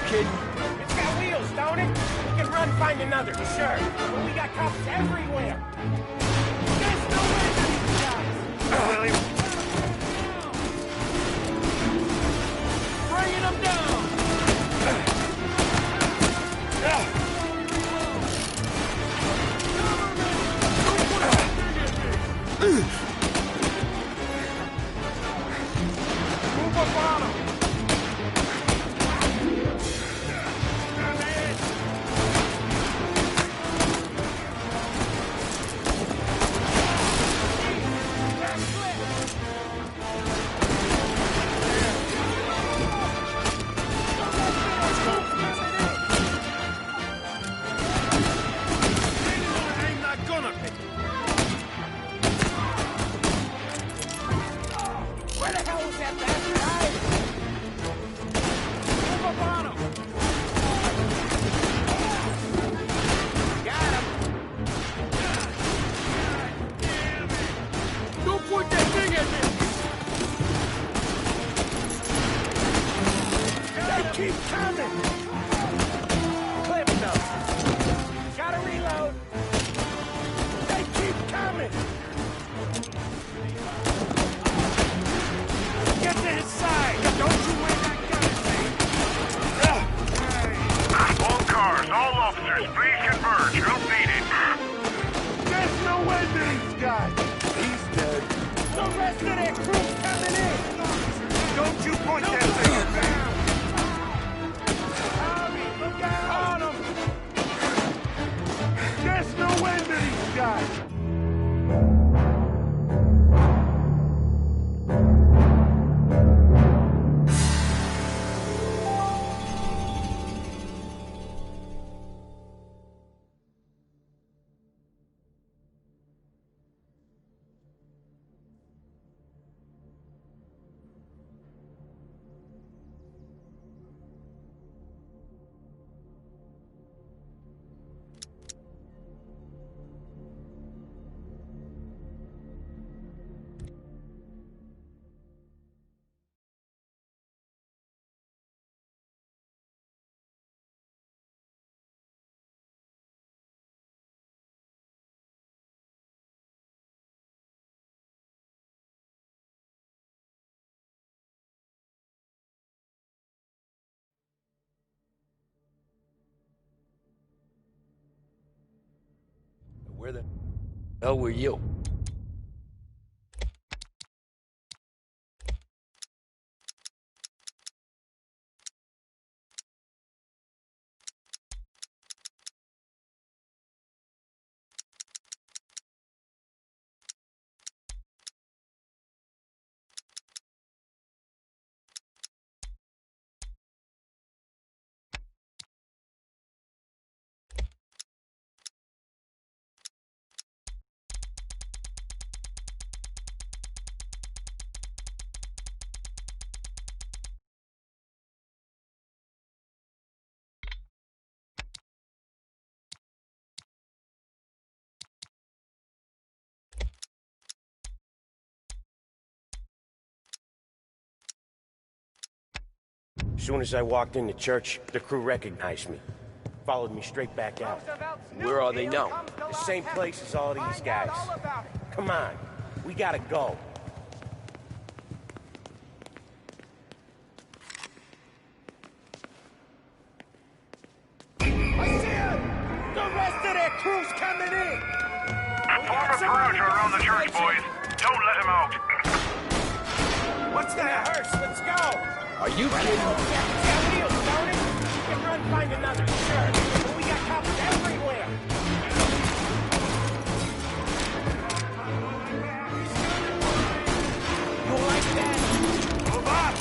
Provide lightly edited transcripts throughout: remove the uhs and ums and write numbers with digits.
kidding? It's got wheels, don't it? We can run, find another, sure. But we got cops everywhere. There's no way for these guys. Bringing them down. Move up on them. Keep coming! Clip them! Gotta reload! They keep coming! Get to his side! Don't you win that gun, All cars, all officers, please converge. Who beat it? there's no way to these guys! He's dead. The rest of their crew's coming in! Don't you point that thing at me! Look out on them! There's no end to these guys! Where the hell were you? As soon as I walked into church, the crew recognized me. Followed me straight back out. Where are they now? The same place as all these guys. Come on, we gotta go. I see him! The rest of their crew's coming in! Form a perimeter around the church, boys. Don't let him out. What's the hearse? Let's go! Are you kidding? Yeah, wheels, don't it? We can run, find another, sure. But we got cops everywhere. You like that? Move up!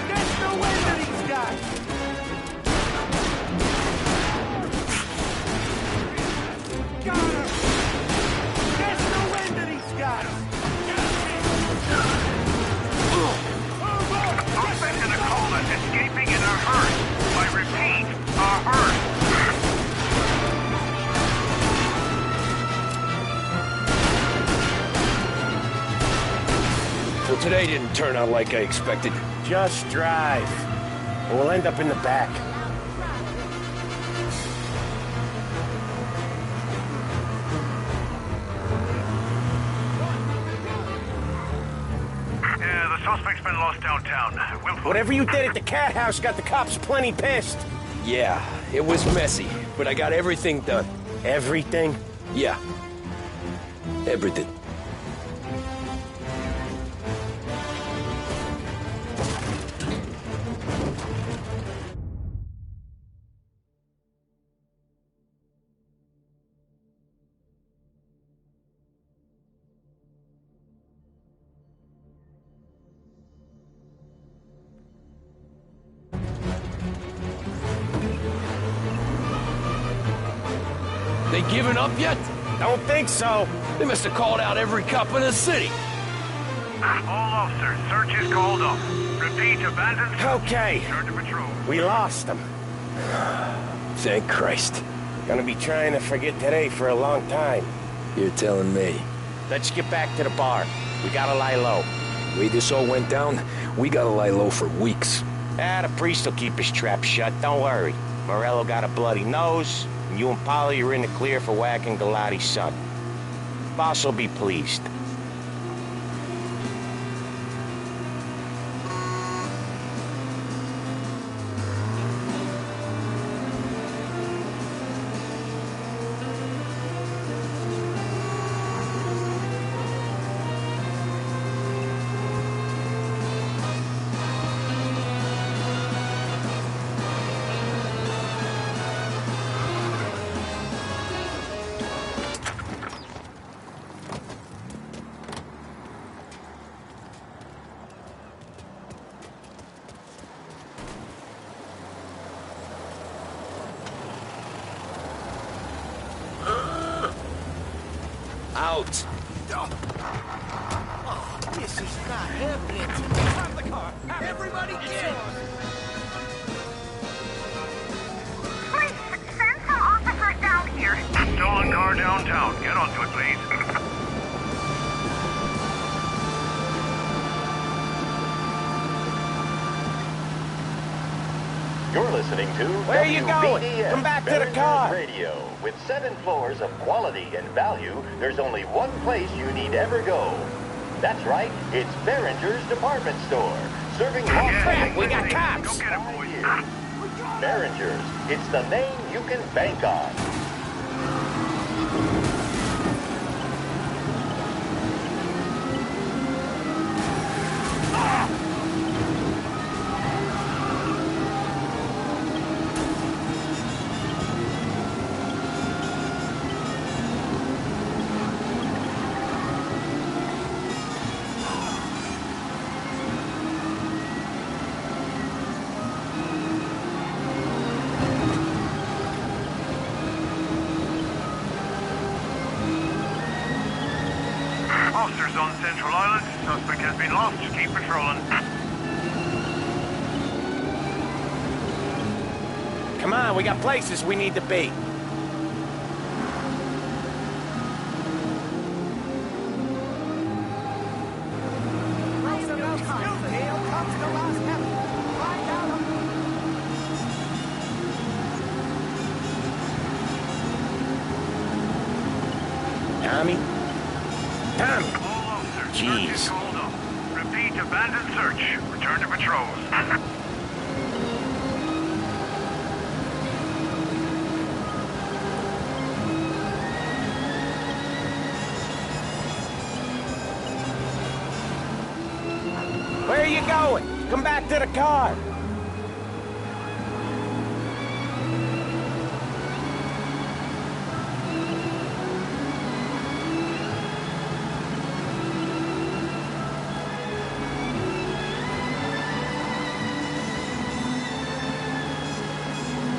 There's no way to these guys! Got him! There's no end to these guys! today didn't turn out like I expected. Just drive. And we'll end up in the back. Yeah, the suspect's been lost downtown. We'll find Whatever you did at the cat house got the cops plenty pissed. Yeah, it was messy, but I got everything done. Everything? Yeah. Everything. They giving up yet? Don't think so. They must have called out every cop in the city. All officers, search is called off. Repeat, abandoned search. Okay. Return to patrol. We lost them. Thank Christ. Gonna be trying to forget today for a long time. You're telling me. Let's get back to the bar. We gotta lie low. The way this all went down, we gotta lie low for weeks. The priest will keep his trap shut, don't worry. Morello got a bloody nose, and you and Polly are in the clear for whacking Galati's son. Boss will be pleased. Out. This is not happening. Stop the car. Everybody get. Please, send some officers down here. Stolen car downtown. Get onto it, please. You're listening to Where are you going? WBDS Come back to the Berenger's car. Radio. With 7 floors of quality and value, there's only one place you need ever go. That's right, it's Berenger's Department Store, serving crap, we got Go cops. get him, boys. Berenger's, it's the name you can bank on. Officers on Central Island. Suspect has been lost. Keep patrolling. Come on, we got places we need to be. Tommy? Tommy! All officers, search Jeez. is called off. Repeat, abandoned search. Return to patrols. Where are you going? Come back to the car.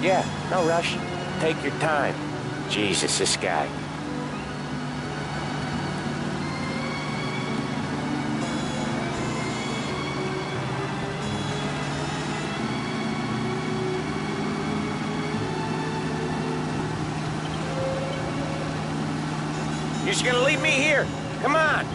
Yeah, no rush. Take your time. Jesus, this guy. You're just gonna leave me here? Come on.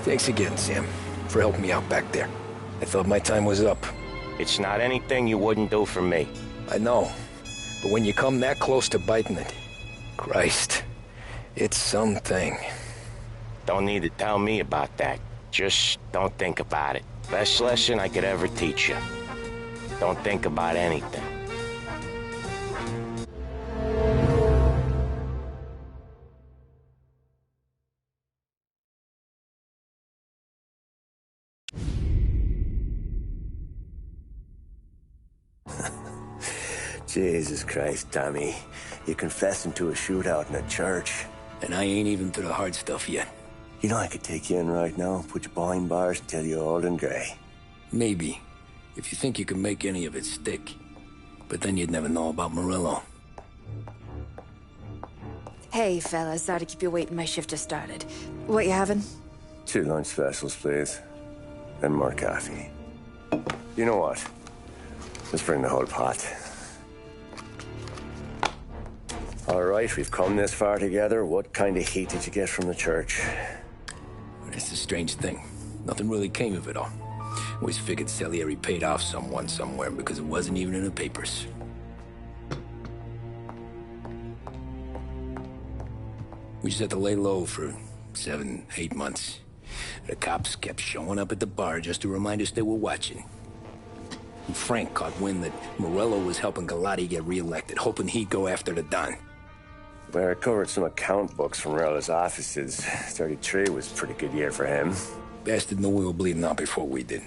Thanks again, Sam, for helping me out back there. I thought my time was up. It's not anything you wouldn't do for me. I know, but when you come that close to biting it, Christ, it's something. Don't need to tell me about that. Just don't think about it. Best lesson I could ever teach you. Don't think about anything. Jesus Christ, Tommy. You're confessing to a shootout in a church. And I ain't even to the hard stuff yet. You know I could take you in right now, put you behind bars and tell you old and grey. Maybe, if you think you can make any of it stick. But then you'd never know about Morello. Hey, fellas, sorry to keep you waiting. My shift just started. What you having? 2 lunch specials, please. And more coffee. You know what? Let's bring the whole pot. All right, we've come this far together. What kind of heat did you get from the church? That's the strange thing. Nothing really came of it all. Always figured Salieri paid off someone somewhere because it wasn't even in the papers. We just had to lay low for 7, 8 months. The cops kept showing up at the bar just to remind us they were watching. And Frank caught wind that Morello was helping Galati get reelected, hoping he'd go after the Don. Well, I recovered some account books from Morello's offices. 33 was a pretty good year for him. Bastard knew we were bleeding out before we did.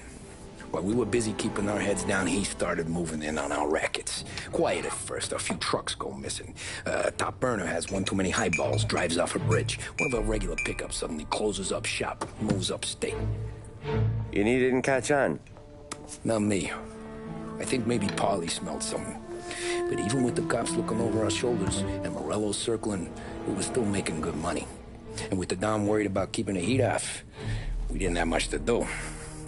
While we were busy keeping our heads down, he started moving in on our rackets. Quiet at first, a few trucks go missing. Top burner has one too many highballs, drives off a bridge. One of our regular pickups suddenly closes up shop, moves upstate. You didn't catch on? Not me. I think maybe Paulie smelled something. But even with the cops looking over our shoulders and Morello circling, we were still making good money. And with the Dom worried about keeping the heat off, we didn't have much to do.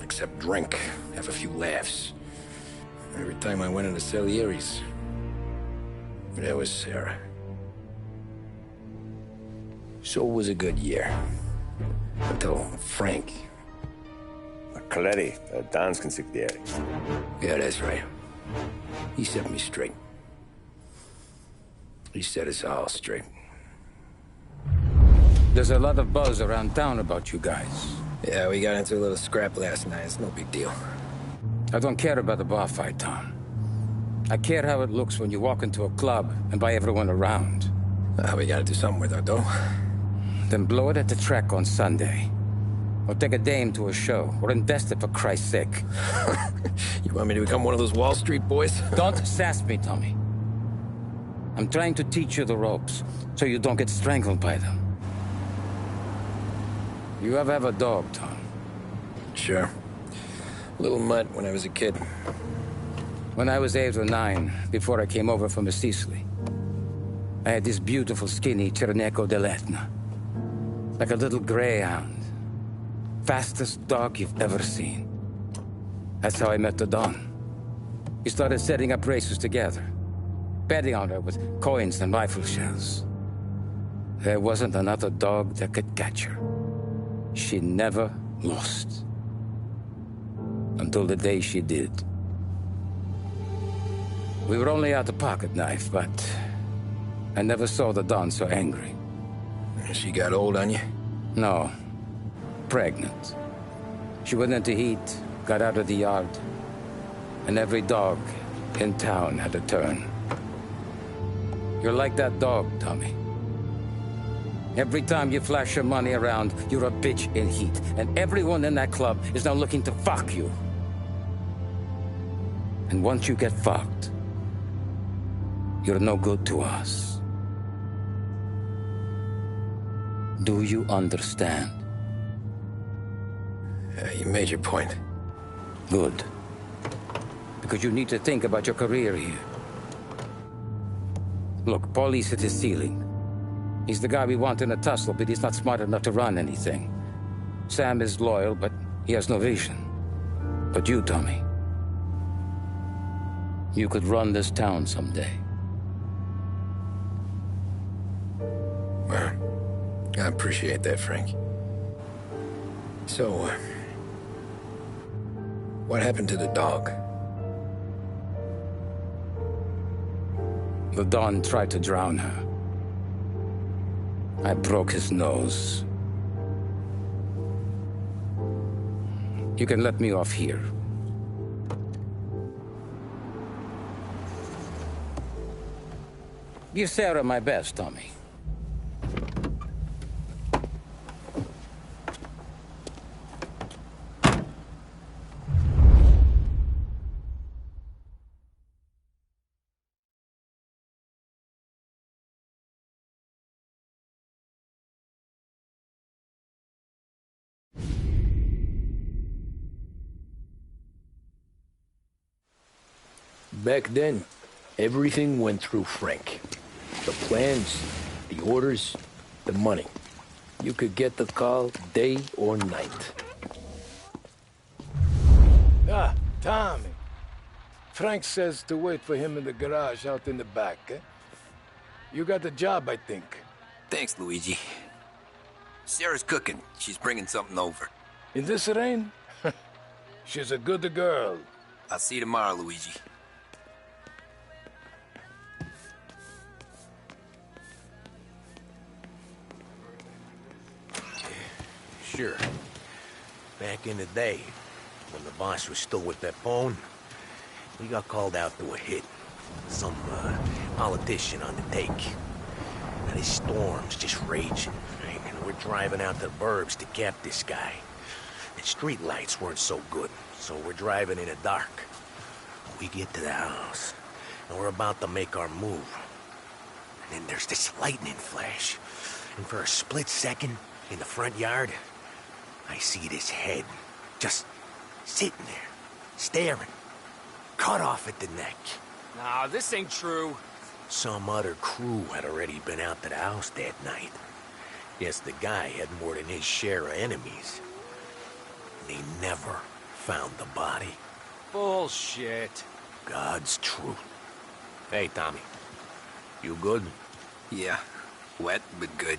Except drink, have a few laughs. Every time I went into Salieri's, there was Sarah. So it was a good year. Until Frank. Coletti, Don's consigliere. Yeah, that's right. He set me straight. He set us all straight. There's a lot of buzz around town about you guys. Yeah, we got into a little scrap last night. It's no big deal. I don't care about the bar fight, Tom. I care how it looks when you walk into a club and by everyone around. We gotta do something with our dough. Then blow it at the track on Sunday. Or take a dame to a show. Or invest it, for Christ's sake. You want me to become one of those Wall Street boys? Don't sass me, Tommy. I'm trying to teach you the ropes, so you don't get strangled by them. You ever have a dog, Tom? Sure. Little mutt when I was a kid. When I was 8 or 9, before I came over from Sicily, I had this beautiful, skinny Cerneco dell'Etna. Like a little greyhound. Fastest dog you've ever seen. That's how I met the Don. We started setting up races together. Betting on her with coins and rifle shells. There wasn't another dog that could catch her. She never lost. Until the day she did. We were only out a pocket knife, but I never saw the Don so angry. She got old on you? No. Pregnant. She went into heat, got out of the yard, and every dog in town had a turn. You're like that dog, Tommy. Every time you flash your money around, you're a bitch in heat, and everyone in that club is now looking to fuck you. And once you get fucked, you're no good to us. Do you understand? You made your point. Good. Because you need to think about your career here. Look, Paulie's hit his ceiling. He's the guy we want in a tussle, but he's not smart enough to run anything. Sam is loyal, but he has no vision. But you, Tommy, you could run this town someday. Well, I appreciate that, Frank. So, what happened to the dog? The Don tried to drown her. I broke his nose. You can let me off here. Give Sarah my best, Tommy. Back then, everything went through Frank. The plans, the orders, the money. You could get the call day or night. Ah, Tommy. Frank says to wait for him in the garage out in the back, eh? You got the job, I think. Thanks, Luigi. Sarah's cooking. She's bringing something over. In this rain? She's a good girl. I'll see you tomorrow, Luigi. Sure. Back in the day, when the boss was still with that phone, we got called out to a hit. Some politician on the take. And his storm's just raging. Right? And we're driving out to the burbs to cap this guy. The street lights weren't so good, so we're driving in the dark. We get to the house, and we're about to make our move. And then there's this lightning flash. And for a split second, in the front yard, I see this head, just sitting there, staring, cut off at the neck. Nah, this ain't true. Some other crew had already been out to the house that night. Guess the guy had more than his share of enemies. They never found the body. Bullshit. God's truth. Hey, Tommy. You good? Yeah. Wet, but good.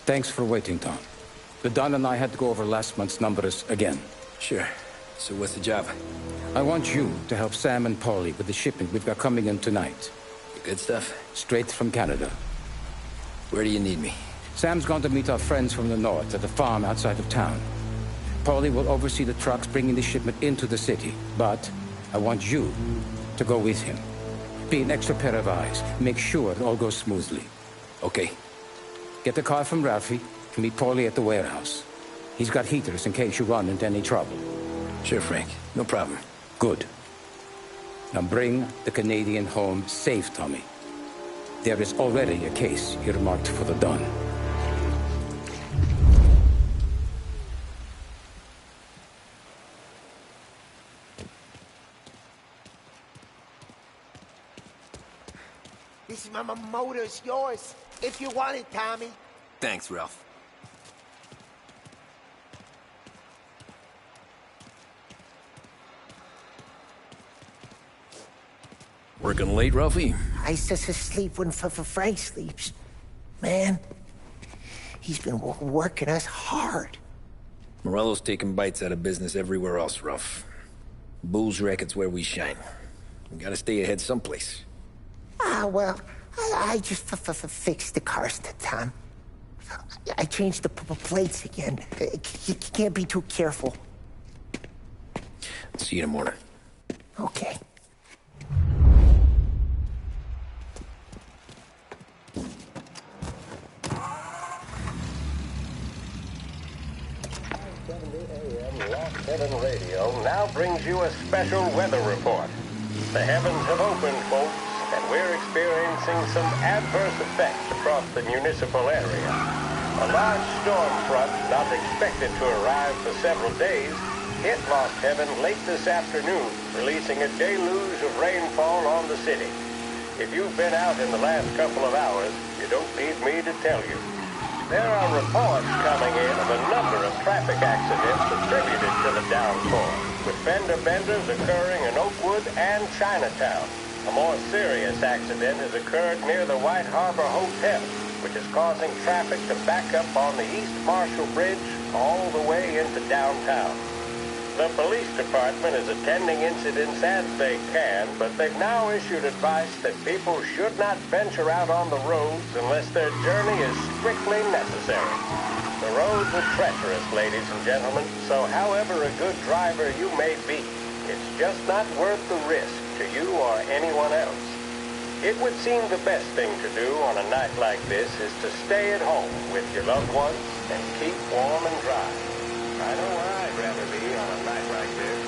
Thanks for waiting, Tom. The Don and I had to go over last month's numbers again. Sure. So what's the job? I want you to help Sam and Paulie with the shipment we've got coming in tonight. The good stuff? Straight from Canada. Where do you need me? Sam's going to meet our friends from the north at the farm outside of town. Paulie will oversee the trucks bringing the shipment into the city, but I want you to go with him. Be an extra pair of eyes. Make sure it all goes smoothly. Okay. Get the car from Ralphie and meet Paulie at the warehouse. He's got heaters in case you run into any trouble. Sure, Frank. No problem. Good. Now bring the Canadian home safe, Tommy. There is already a case earmarked for the Don. This is my motor's yours. If you want it, Tommy. Thanks, Ralph. Working late, Ralphie? I sleep when Frank sleeps. Man, he's been working us hard. Morello's taking bites out of business everywhere else, Ralph. Bull's racket's where we shine. We gotta stay ahead someplace. Ah, well, I just fixed the cars, Tom. I changed the plates again. You can't be too careful. See you in the morning. Okay. Heaven Radio now brings you a special weather report. The heavens have opened, folks, and we're experiencing some adverse effects across the municipal area. A large storm front, not expected to arrive for several days, hit Lost Heaven late this afternoon, releasing a deluge of rainfall on the city. If you've been out in the last couple of hours, you don't need me to tell you. There are reports coming in of a number of traffic accidents attributed to the downpour, with fender benders occurring in Oakwood and Chinatown. A more serious accident has occurred near the White Harbor Hotel, which is causing traffic to back up on the East Marshall Bridge all the way into downtown. The police department is attending incidents as they can, but they've now issued advice that people should not venture out on the roads unless their journey is strictly necessary. The roads are treacherous, ladies and gentlemen, so however a good driver you may be, it's just not worth the risk to you or anyone else. It would seem the best thing to do on a night like this is to stay at home with your loved ones and keep warm and dry. I know where I'd rather be on a night like this.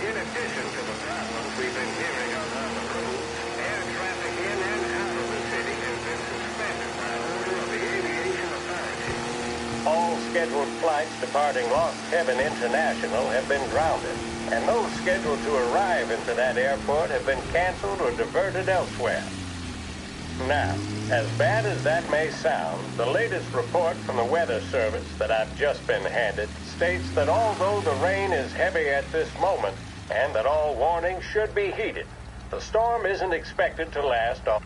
In addition to the problems we've been hearing of on the road, air traffic in and out of the city has been suspended by order of the aviation authority. All scheduled flights departing Lost Heaven International have been grounded, and those scheduled to arrive into that airport have been canceled or diverted elsewhere. Now, as bad as that may sound, the latest report from the Weather Service that I've just been handed states that although the rain is heavy at this moment, and that all warnings should be heeded, the storm isn't expected to last all...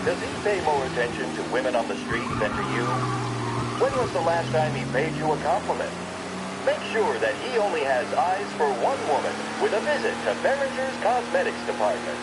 Does he pay more attention to women on the street than to you? When was the last time he paid you a compliment? Make sure that he only has eyes for one woman with a visit to Behringer's Cosmetics Department.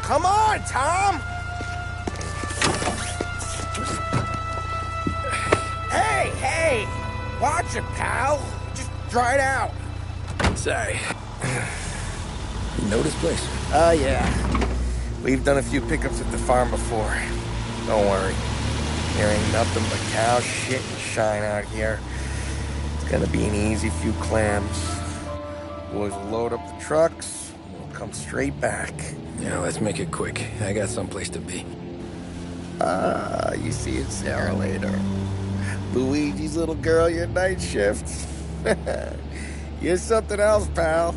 Come on, Tom! Hey! Watch it, pal! Just dry it out. Sorry. You know this place? Yeah. We've done a few pickups at the farm before. Don't worry. There ain't nothing but cow shit and shine out here. It's gonna be an easy few clams. Boys will load up the trucks, and we'll come straight back. Yeah, let's make it quick. I got someplace to be. You see it, Sarah, later. Luigi's little girl, your night shift. You're something else, pal.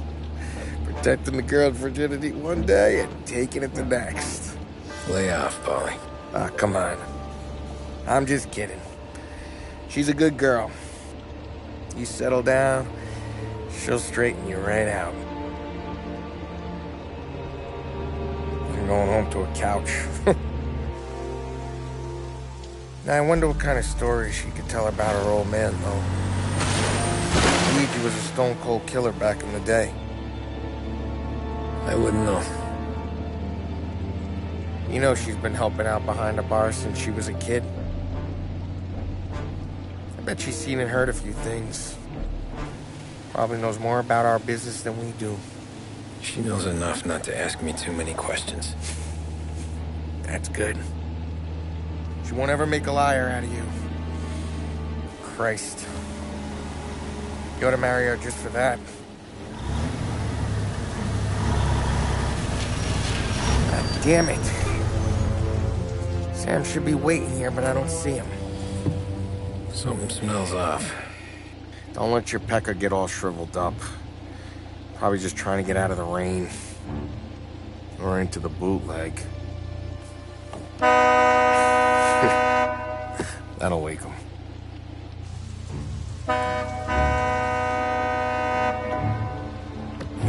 Protecting the girl's virginity one day and taking it the next. Lay off, Polly. Ah, come on. I'm just kidding. She's a good girl. You settle down, she'll straighten you right out. I'm going home to a couch. Now, I wonder what kind of stories she could tell about her old man, though. Luigi was a stone-cold killer back in the day. I wouldn't know. You know she's been helping out behind the bar since she was a kid. I bet she's seen and heard a few things. Probably knows more about our business than we do. She knows enough not to ask me too many questions. That's good. She won't ever make a liar out of you. Christ. You ought to marry her just for that. God damn it. Sam should be waiting here, but I don't see him. Something smells off. Don't let your pecker get all shriveled up. Probably just trying to get out of the rain. Or into the bootleg. That'll wake him.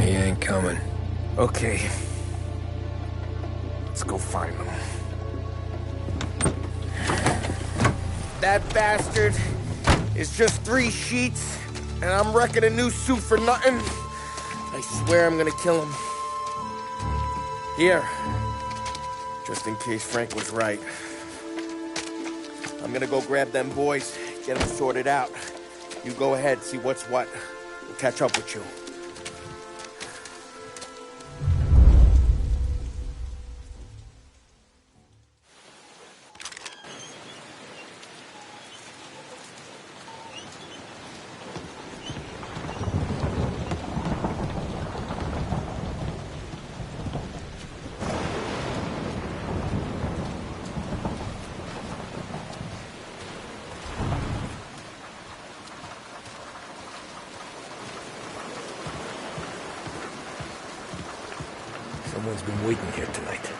He ain't coming. Okay. Let's go find him. That bastard is just 3 sheets, and I'm wrecking a new suit for nothing. I swear I'm gonna kill him. Here. Just in case Frank was right. I'm gonna go grab them boys, get them sorted out. You go ahead, see what's what. We'll catch up with you. Someone's been waiting here tonight.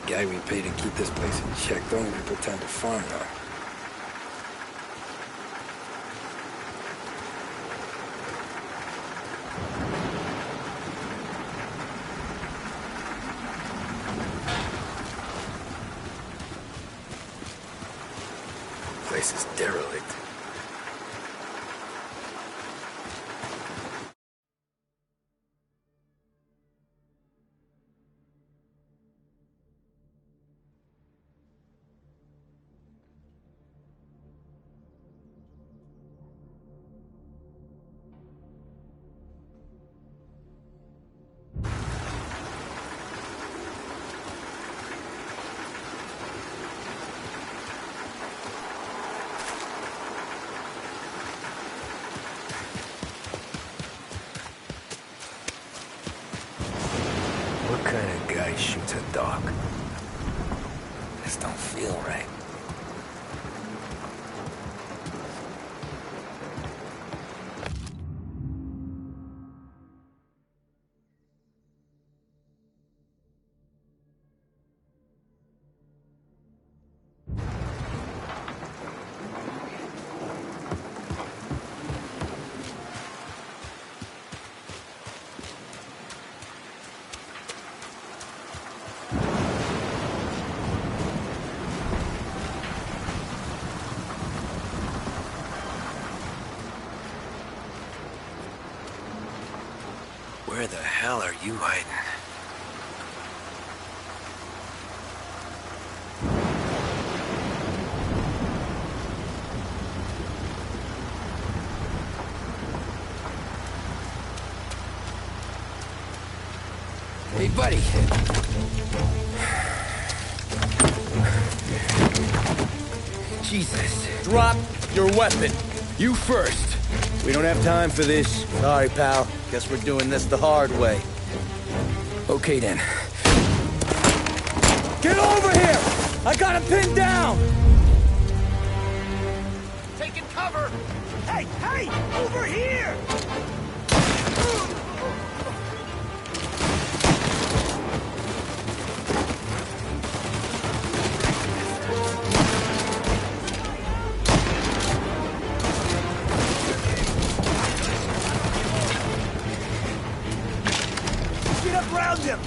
Guy we pay to keep this place in check, don't even pretend to farm now. Place is derelict. What kind of guy shoots a dog? This don't feel right. Where the hell are you hiding? buddy. Jesus. Drop your weapon. You first. We don't have time for this. Sorry, pal. Guess we're doing this the hard way. Okay, then. Get over here! I got him pinned down! Taking cover! Hey, hey! Over here! Get up around him!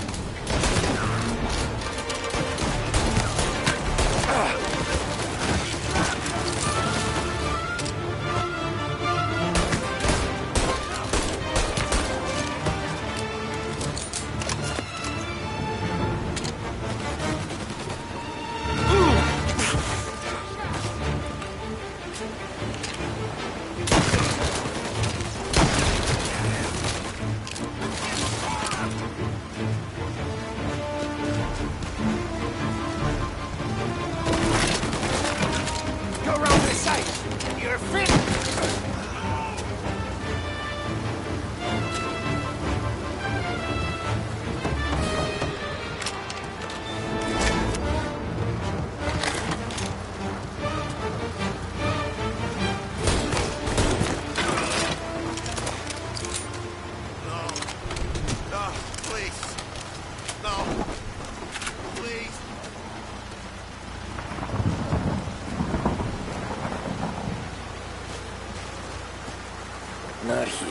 Not here.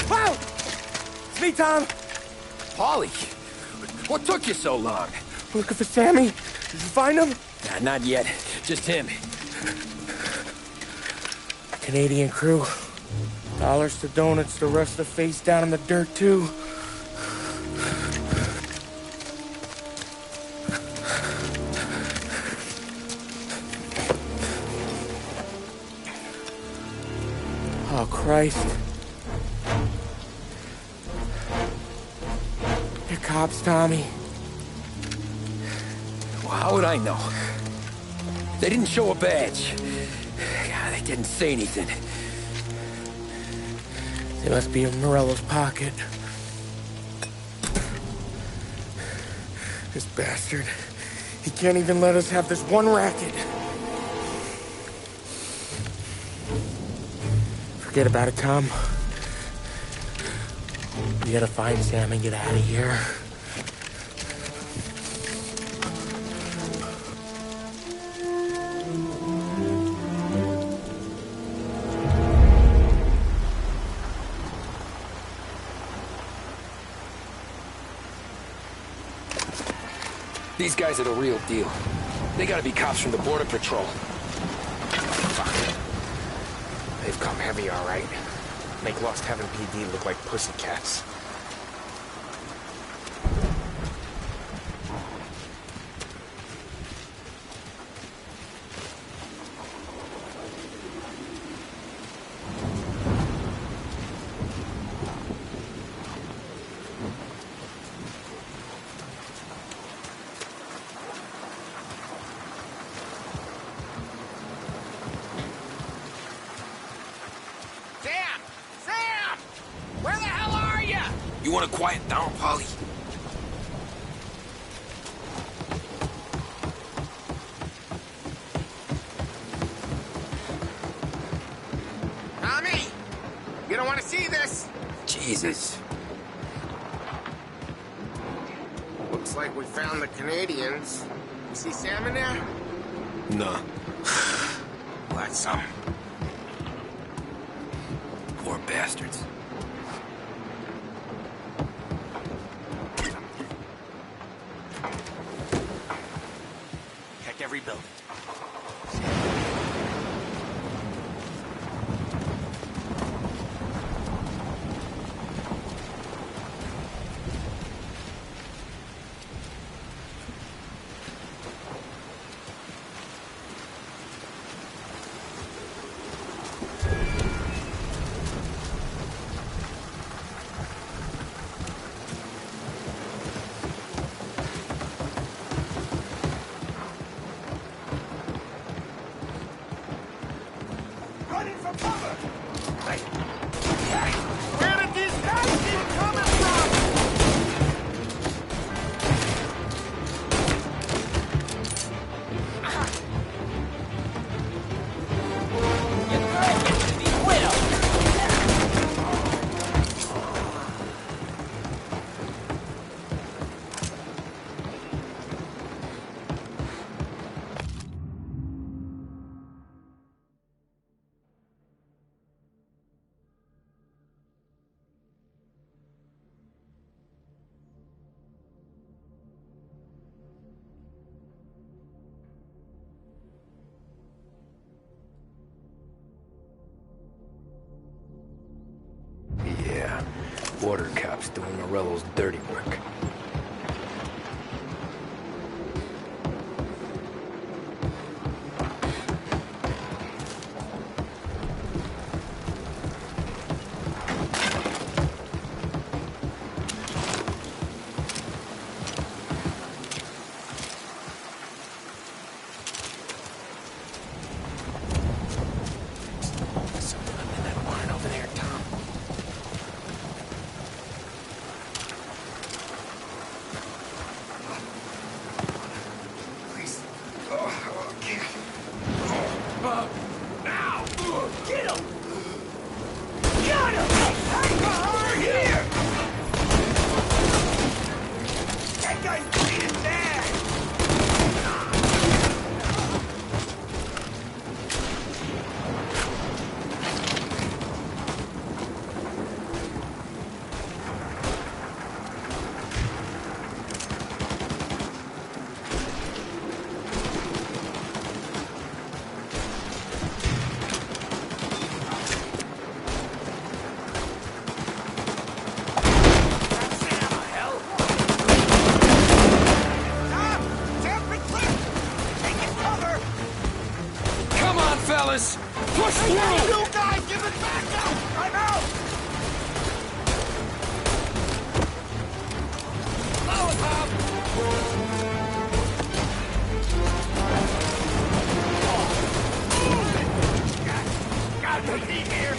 Wow! It's me, Tom. Polly, what took you so long? Looking for Sammy? Did you find him? Nah, not yet. Just him. Canadian crew. Dollars to donuts, the rest of the face down in the dirt, too. Oh, Christ. They're cops, Tommy. Well, how would I know? They didn't show a badge. God, they didn't say anything. They must be in Morello's pocket. This bastard. He can't even let us have this one racket. Forget about it, Tom. We gotta find Sam and get out of here. These guys are the real deal. They gotta be cops from the Border Patrol. Fuck. They've come heavy, all right. Make Lost Heaven PD look like pussycats. You want to quiet down, Polly? Tommy! You don't want to see this! Jesus. Looks like we found the Canadians. You see Sam in there? No. Well, that's some. Poor bastards. Check every building. Where did these guys keep coming from? Yeah, border cops doing Morello's dirty work. Push through! You guys, give it back up! I'm out! Got the heat here!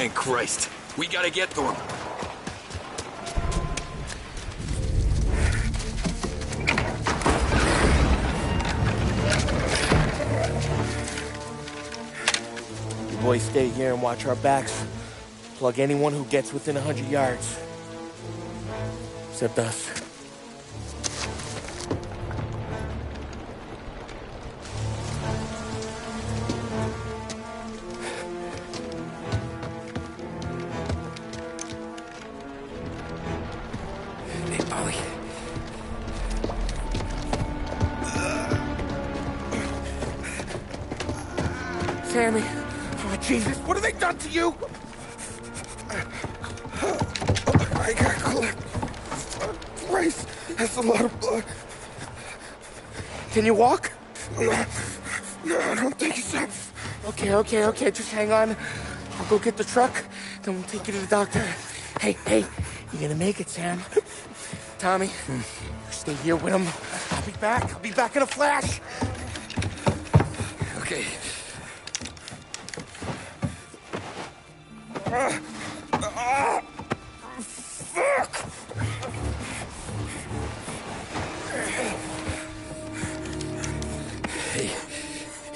Thank Christ. We gotta get to him. You boys stay here and watch our backs. Plug anyone who gets within 100 yards. Except us. Sammy, oh Jesus, what have they done to you? I got clipped. Christ, that's a lot of blood. Can you walk? No, I don't think so. Okay, just hang on. I'll go get the truck, then we'll take you to the doctor. Hey, you're gonna make it, Sam. Tommy, you stay here with him. I'll be back in a flash. Okay. Fuck!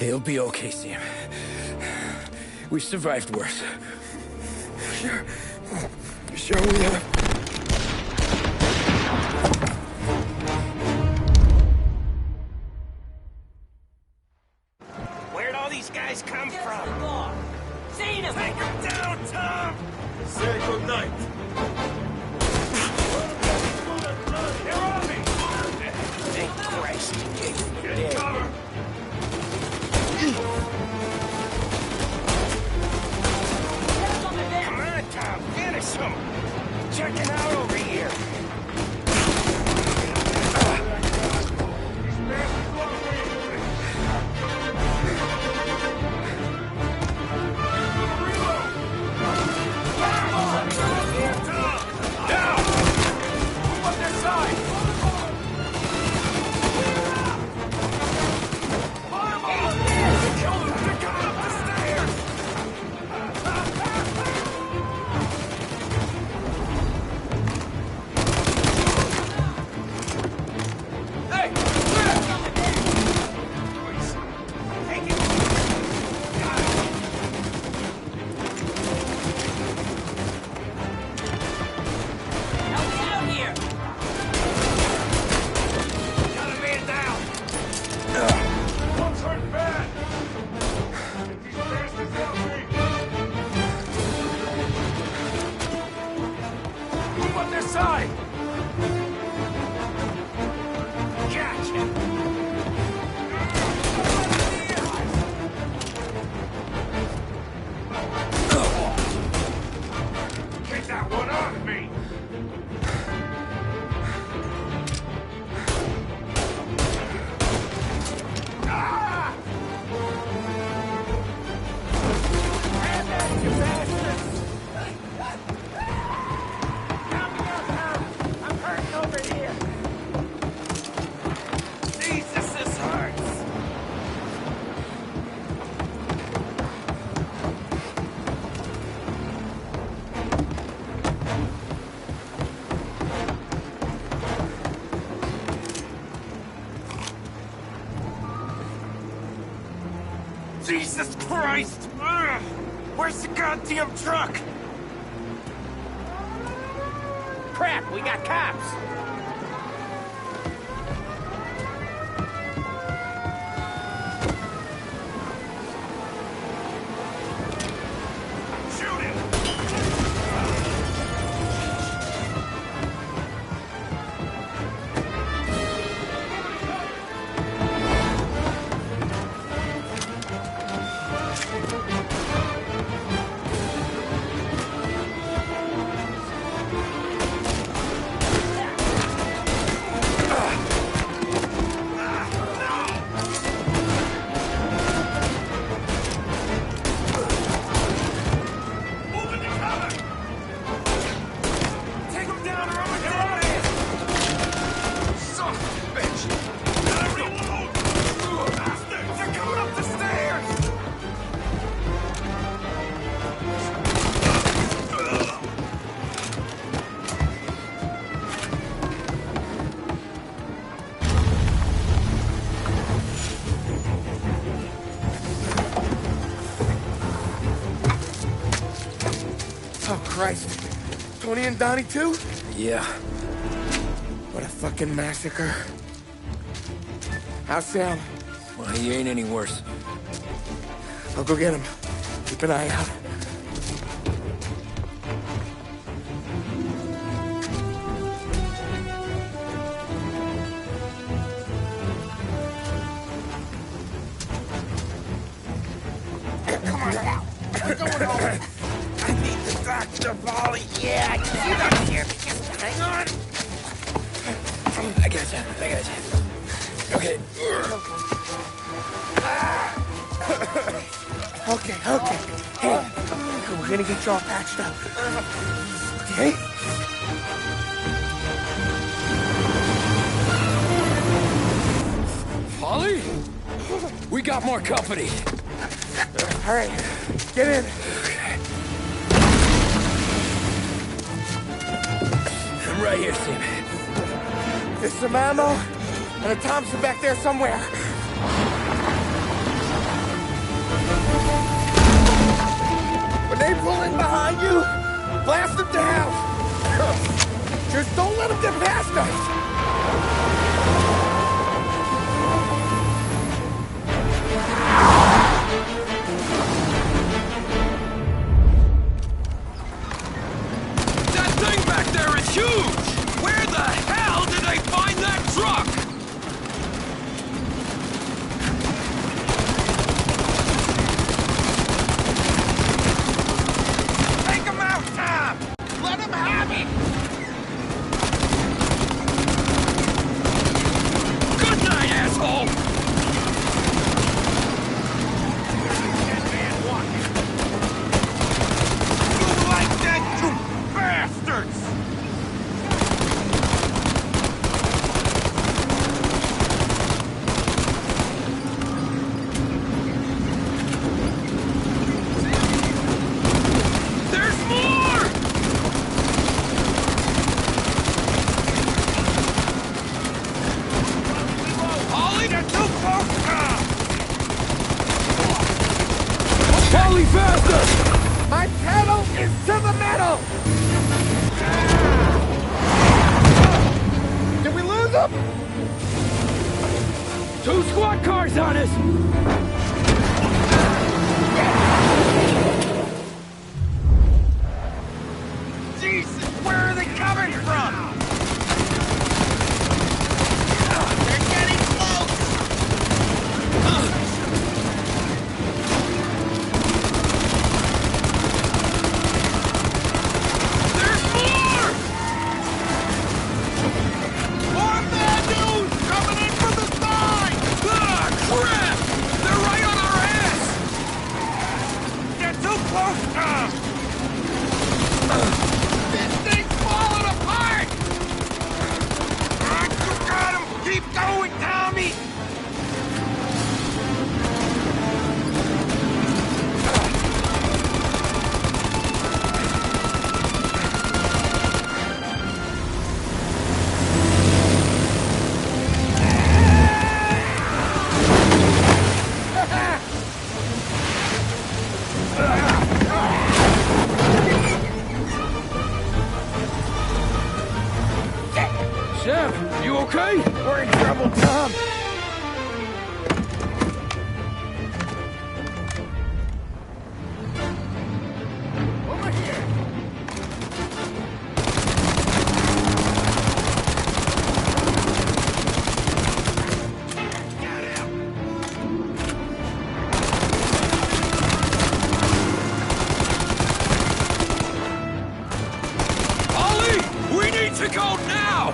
He'll be okay, Sam. We've survived worse. Sure we have. Where'd all these guys come from? Seen him! Take him down, Tom! Say good night. They're on me! Thank Christ. Get cover! Come on, Tom, finish him! Checking out over here! Jesus Christ! Ugh. Where's the goddamn truck? Crap, we got cops! Shoot him! Oh, Christ. Tony and Donnie, too? Yeah. What a fucking massacre. How's Sam? Well, he ain't any worse. I'll go get him. Keep an eye out. Come on now! What's going on? I need the doctor, Molly. Yeah, I can see that here. Hang on. I got you. Okay. Okay. Hey, we're gonna get you all patched up. Okay? Polly? We got more company. All right, get in. I'm right here, Sam. There's some ammo and a Thompson back there somewhere. When they pull in behind you, blast them down. Just don't let them get past us. That thing back there is huge! Where the hell did they find that truck? Take him out, Tom! Let him have it! Good night, asshole! You like that, you bastards! There's more! Ollie, they're too close now! Polly, faster! My pedal is to the metal! Did we lose them? 2 squad cars on us! Jesus, where are they coming from? They're getting close! There's more! More bad news coming in from the side! Ah, crap! They're right on our ass! They're too close, Tom! This thing's falling apart! You got him! Keep going, Tommy! Chef, you okay? We're in trouble, Tom. Over here. Ollie! We need to go now!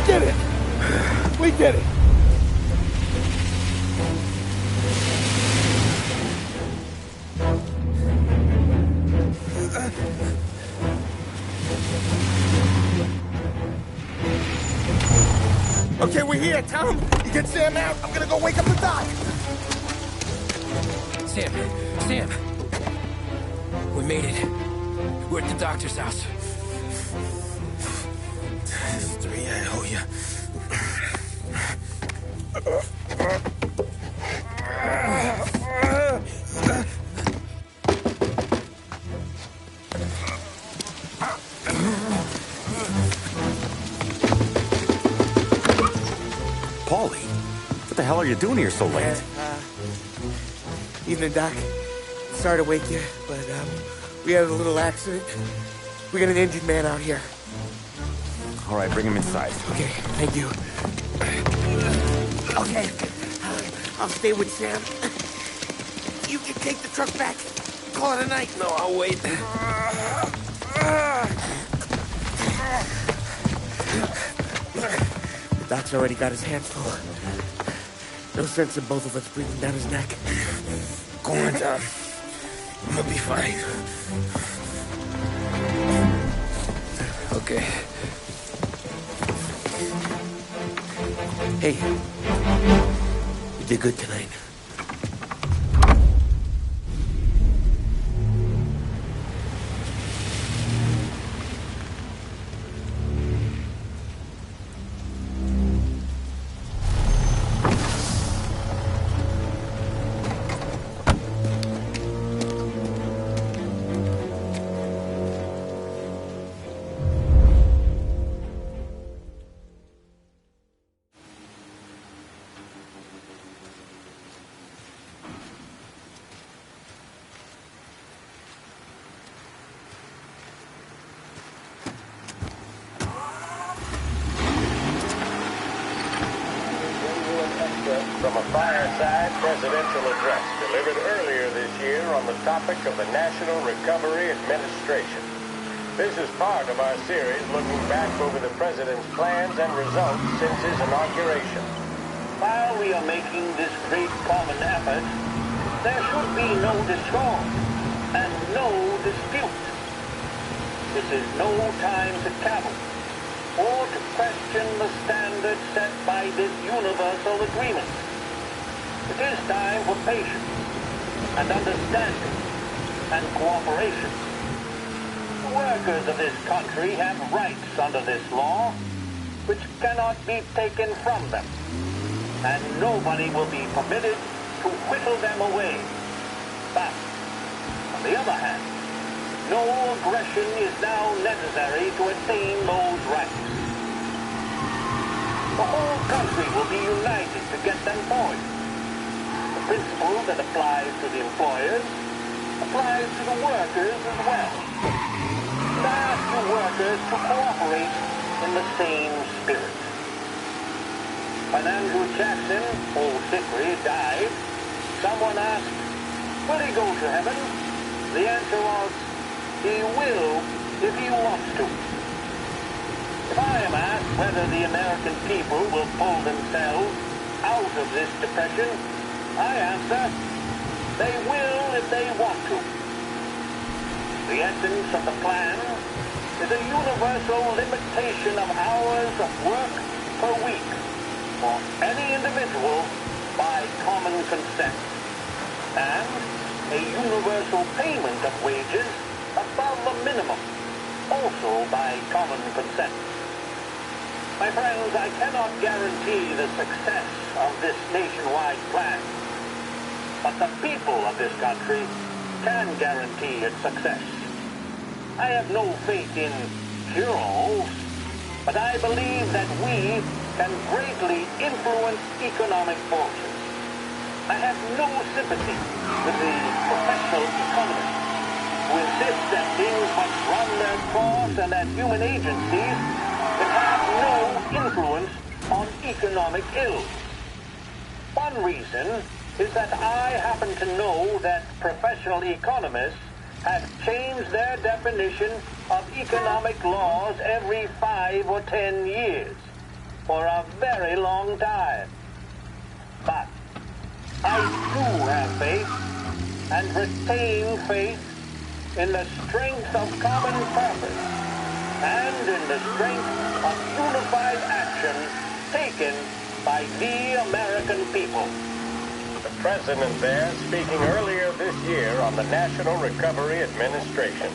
get it. We get it. Okay, we're here, Tom. You get Sam out. I'm gonna go wake up the doc. Sam. We made it. We're at the doctor's house. 3, I owe you. Paulie, what the hell are you doing here so late? Evening, Doc. Sorry to wake you, but we had a little accident. We got an injured man out here. All right, bring him inside. Okay, thank you. Okay, I'll stay with Sam. You can take the truck back. Call it a night. No, I'll wait. The doc's already got his hands full. No sense in both of us breathing down his neck. Go on, Tom. I'm gonna be fine. Okay. Hey, you did good tonight. From a fireside presidential address delivered earlier this year on the topic of the National Recovery Administration. This is part of our series looking back over the president's plans and results since his inauguration. While we are making this great common effort, there should be no discord and no dispute. This is no time to cavil or to question the standards set by this universal agreement. It is time for patience and understanding and cooperation. The workers of this country have rights under this law which cannot be taken from them, and nobody will be permitted to whittle them away. But, on the other hand, no aggression is now necessary to attain those rights. The whole country will be united to get them forward. The principle that applies to the employers applies to the workers as well. And I ask you workers to cooperate in the same spirit. When Andrew Jackson, old Hickory, died, someone asked, will he go to heaven? The answer was, he will if he wants to. If I am asked whether the American people will pull themselves out of this depression, I answer, they will if they want to. The essence of the plan is a universal limitation of hours of work per week for any individual by common consent, and a universal payment of wages above the minimum, also by common consent. My friends, I cannot guarantee the success of this nationwide plan, but the people of this country can guarantee its success. I have no faith in cure-alls, but I believe that we can greatly influence economic forces. I have no sympathy with the professional economists who insist that things must run their course and that human agencies can have no influence on economic ills. One reason is that I happen to know that professional economists have changed their definition of economic laws every 5 or 10 years. for a very long time. But I do have faith and retain faith in the strength of common purpose and in the strength of unified action taken by the American people. The president there speaking earlier this year on the National Recovery Administration.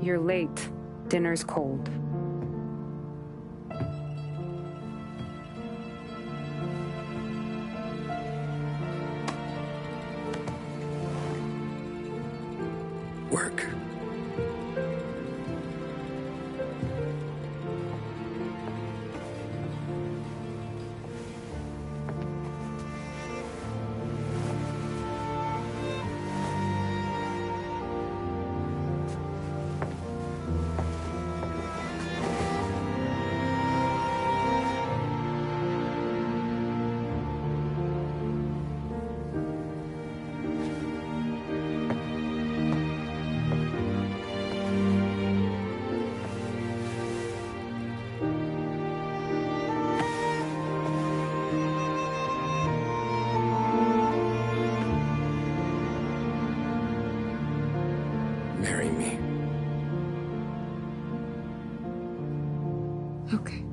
You're late. Dinner's cold. Work. Marry me. Okay.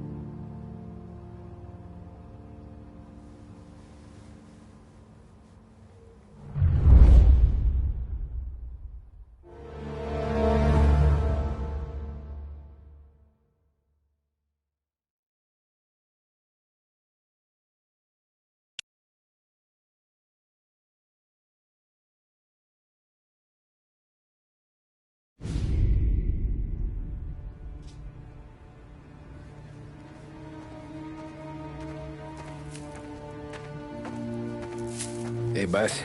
Hey, boss.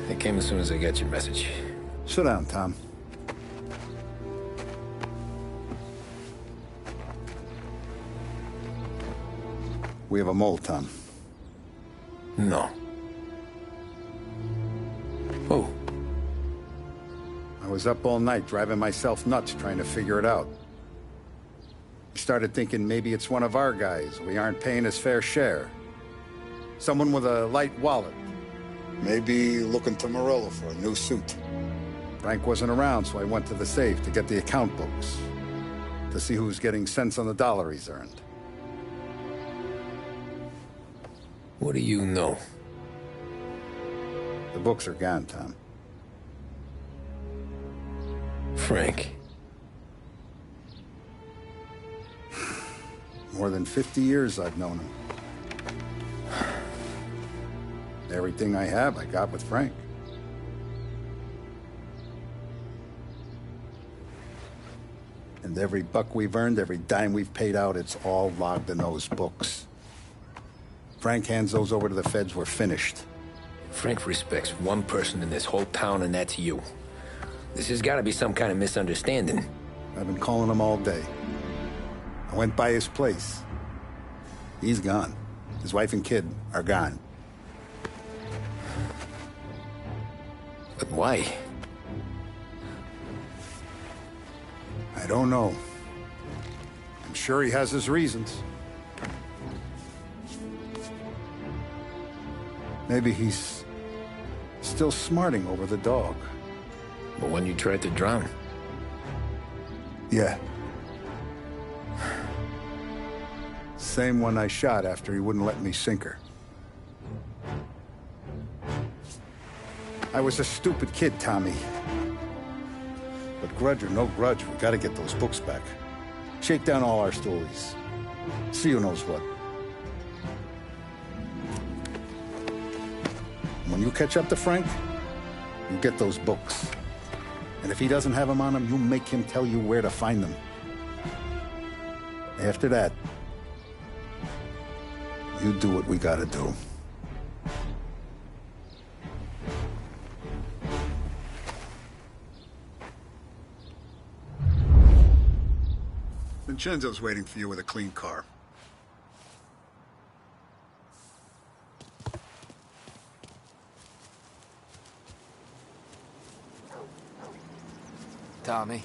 I came as soon as I got your message. Sit down, Tom. We have a mole, Tom. No. Who? I was up all night driving myself nuts trying to figure it out. I started thinking maybe it's one of our guys. We aren't paying his fair share. Someone with a light wallet. Maybe looking to Morello for a new suit. Frank wasn't around, so I went to the safe to get the account books. To see who's getting cents on the dollar he's earned. What do you know? The books are gone, Tom. Frank. More than 50 years I've known him. Everything I have, I got with Frank. And every buck we've earned, every dime we've paid out, it's all logged in those books. Frank hands those over to the feds, we're finished. Frank respects one person in this whole town, and that's you. This has got to be some kind of misunderstanding. I've been calling him all day. I went by his place. He's gone. His wife and kid are gone. But why? I don't know. I'm sure he has his reasons. Maybe he's still smarting over the dog. The one you tried to drown? Yeah. Same one I shot after he wouldn't let me sink her. I was a stupid kid, Tommy. But grudge or no grudge, we gotta get those books back. Shake down all our stories. See who knows what. When you catch up to Frank, you get those books. And if he doesn't have them on him, you make him tell you where to find them. After that, you do what we gotta do. Vincenzo's waiting for you with a clean car. Tommy.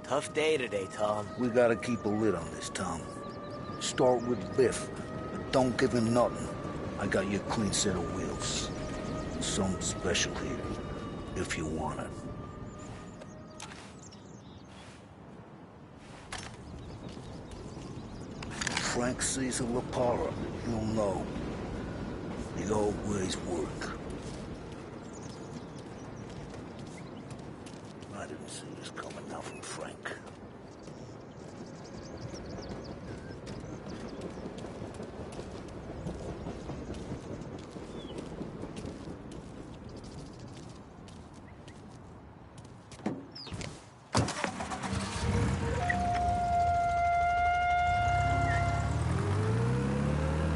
Tough day today, Tom. We gotta keep a lid on this, Tom. Start with Biff, but don't give him nothing. I got you a clean set of wheels. Something special here, if you want it. Frank sees a Lapara, you'll know. It always work. I didn't see this coming now from Frank.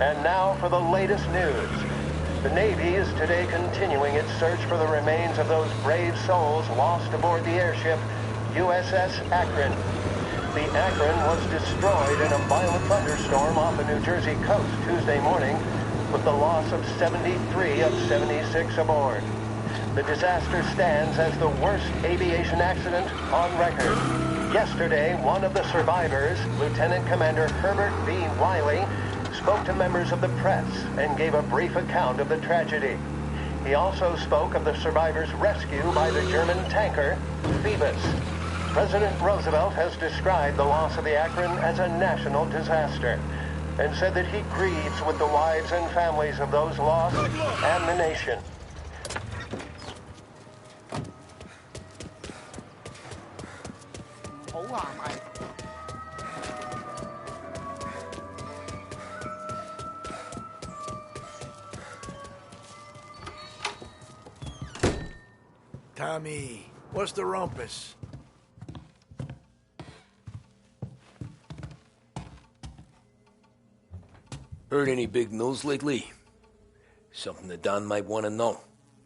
And now for the latest news. The Navy is today continuing its search for the remains of those brave souls lost aboard the airship USS Akron. The Akron was destroyed in a violent thunderstorm off the New Jersey coast Tuesday morning, with the loss of 73 of 76 aboard. The disaster stands as the worst aviation accident on record. Yesterday, one of the survivors, Lieutenant Commander Herbert V. Wiley, spoke to members of the press and gave a brief account of the tragedy. He also spoke of the survivors' rescue by the German tanker, Phoebus. President Roosevelt has described the loss of the Akron as a national disaster and said that he grieves with the wives and families of those lost and the nation. Hold on, Mike. Tommy, what's the rumpus? Heard any big news lately? Something that Don might want to know.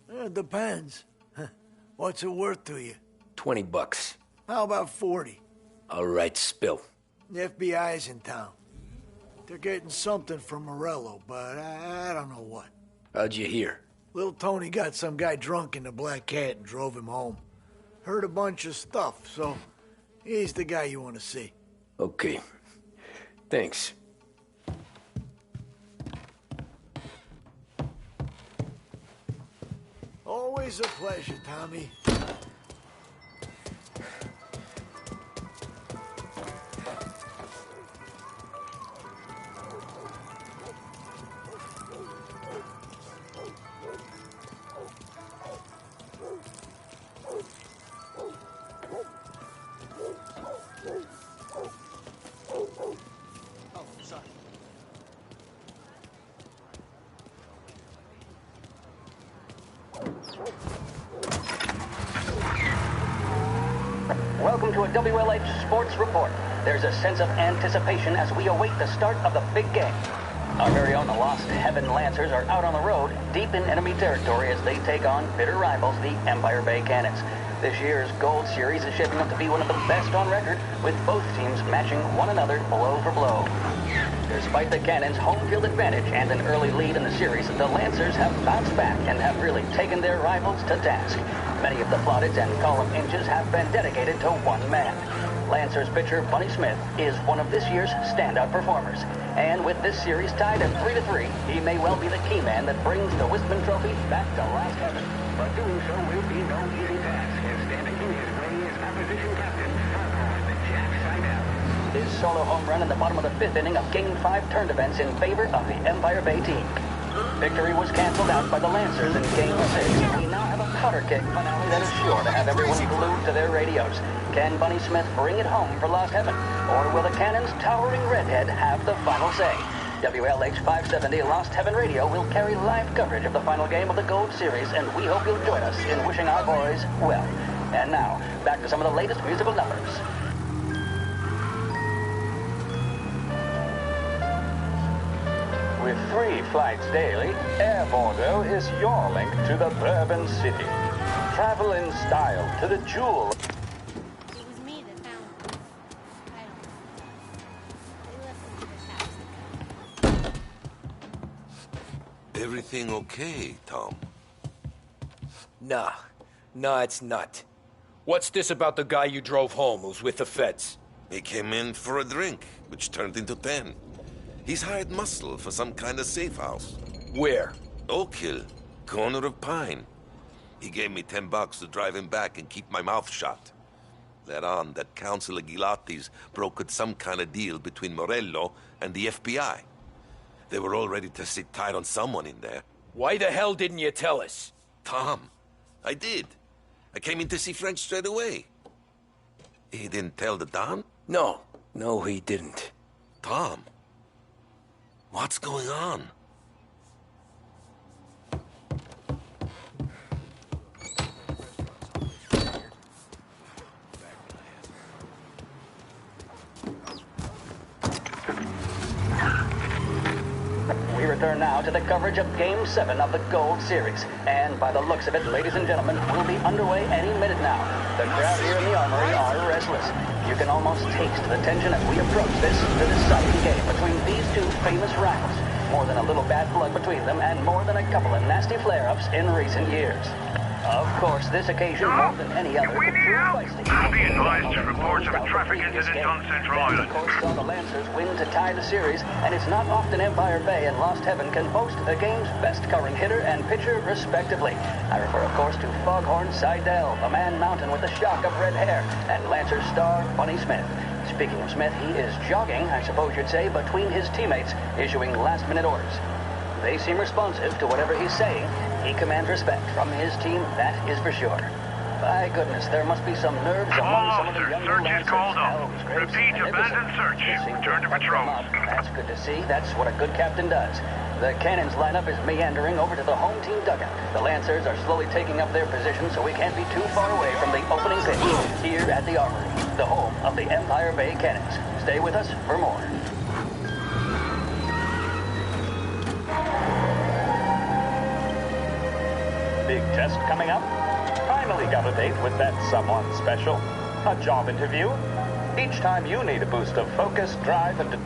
It depends. What's it worth to you? $20. How about 40? All right, spill. The FBI's in town. They're getting something from Morello, but I don't know what. How'd you hear? Little Tony got some guy drunk in the Black Cat and drove him home. Heard a bunch of stuff, so he's the guy you want to see. Okay. Thanks. Always a pleasure, Tommy. Welcome to a WLH Sports Report. There's a sense of anticipation as we await the start of the big game. Our very own Lost Heaven Lancers are out on the road, deep in enemy territory as they take on bitter rivals, the Empire Bay Cannons. This year's Gold Series is shaping up to be one of the best on record, with both teams matching one another blow for blow. Despite the Cannons' home field advantage and an early lead in the series, the Lancers have bounced back and have really taken their rivals to task. Many of the plaudits and column inches have been dedicated to one man. Lancers pitcher Bunny Smith is one of this year's standout performers. And with this series tied at 3-3, he may well be the key man that brings the Wispman Trophy back to Lost Heaven. But doing so will be no easy task, and standing in his way is opposition captain, the Jack Seidel. His solo home run in the bottom of the fifth inning of Game 5 turned events in favor of the Empire Bay team. Victory was canceled out by the Lancers in Game 6. We now have a powder keg finale that is sure to have everyone glued to their radios. Can Bunny Smith bring it home for Lost Heaven? Or will the Cannon's towering redhead have the final say? WLH 570 Lost Heaven Radio will carry live coverage of the final game of the Gold Series, and we hope you'll join us in wishing our boys well. And now, back to some of the latest musical numbers. With 3 flights daily, Air Bordeaux is your link to the Bourbon City. Travel in style to the jewel. It was me that found them. They left them in the Everything okay, Tom? Nah, it's not. What's this about the guy you drove home who's with the feds? He came in for a drink, which turned into 10. He's hired muscle for some kind of safe house. Where? Oak Hill, corner of Pine. He gave me $10 to drive him back and keep my mouth shut. Let on that Councilor Gilatti's brokered some kind of deal between Morello and the FBI. They were all ready to sit tight on someone in there. Why the hell didn't you tell us? Tom, I did. I came in to see French straight away. He didn't tell the Don? No, he didn't. Tom, what's going on? We return now to the coverage of Game 7 of the Gold Series. And by the looks of it, ladies and gentlemen, we'll be underway any minute now. The crowd here in the Armory are restless. You can almost taste the tension as we approach the deciding game between these two famous rivals. More than a little bad blood between them, and more than a couple of nasty flare-ups in recent years. Of course, this occasion, more than any other, We need help! Be advised, reports of a traffic incident on Central Island. Of course, saw the Lancers win to tie the series, and it's not often Empire Bay and Lost Heaven can boast the game's best covering hitter and pitcher, respectively. I refer, of course, to Foghorn Seidel, the man mountain with the shock of red hair, and Lancers star Bunny Smith. Speaking of Smith, he is jogging, I suppose you'd say, between his teammates, issuing last-minute orders. They seem responsive to whatever he's saying. He commands respect from his team, that is for sure. By goodness, there must be some nerves among some of the younger Lancers. Called up. Repeat, abandoned search. Return to patrol. That's good to see. That's what a good captain does. The Cannons lineup is meandering over to the home team dugout. The Lancers are slowly taking up their position, so we can't be too far away from the opening pitch here at the Armory, the home of the Empire Bay Cannons. Stay with us for more. Big test coming up. Finally got a date with that someone special. A job interview. Each time you need a boost of focus, drive, and...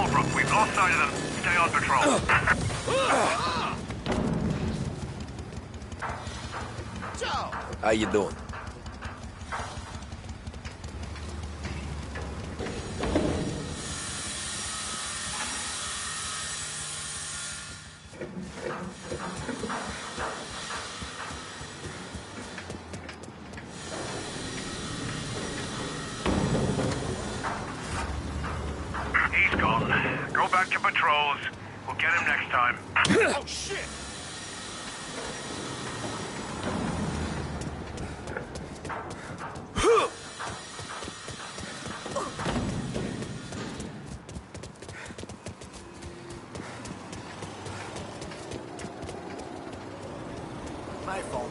Holbrook. We've lost sight of them. Stay on patrol. How you doing? He's gone. Go back to patrols. We'll get him next time. Oh, shit! My fault.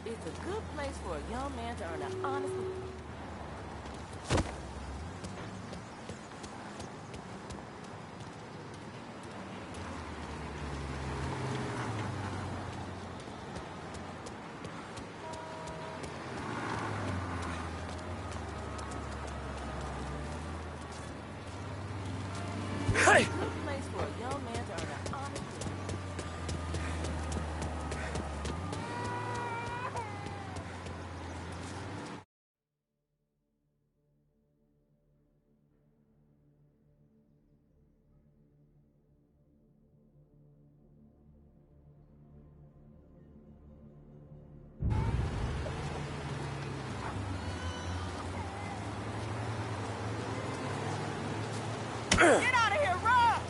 It's a good place for a young man to earn an honest living. Hey! It's a good place for a young man to earn an honest living. Get out of here, run!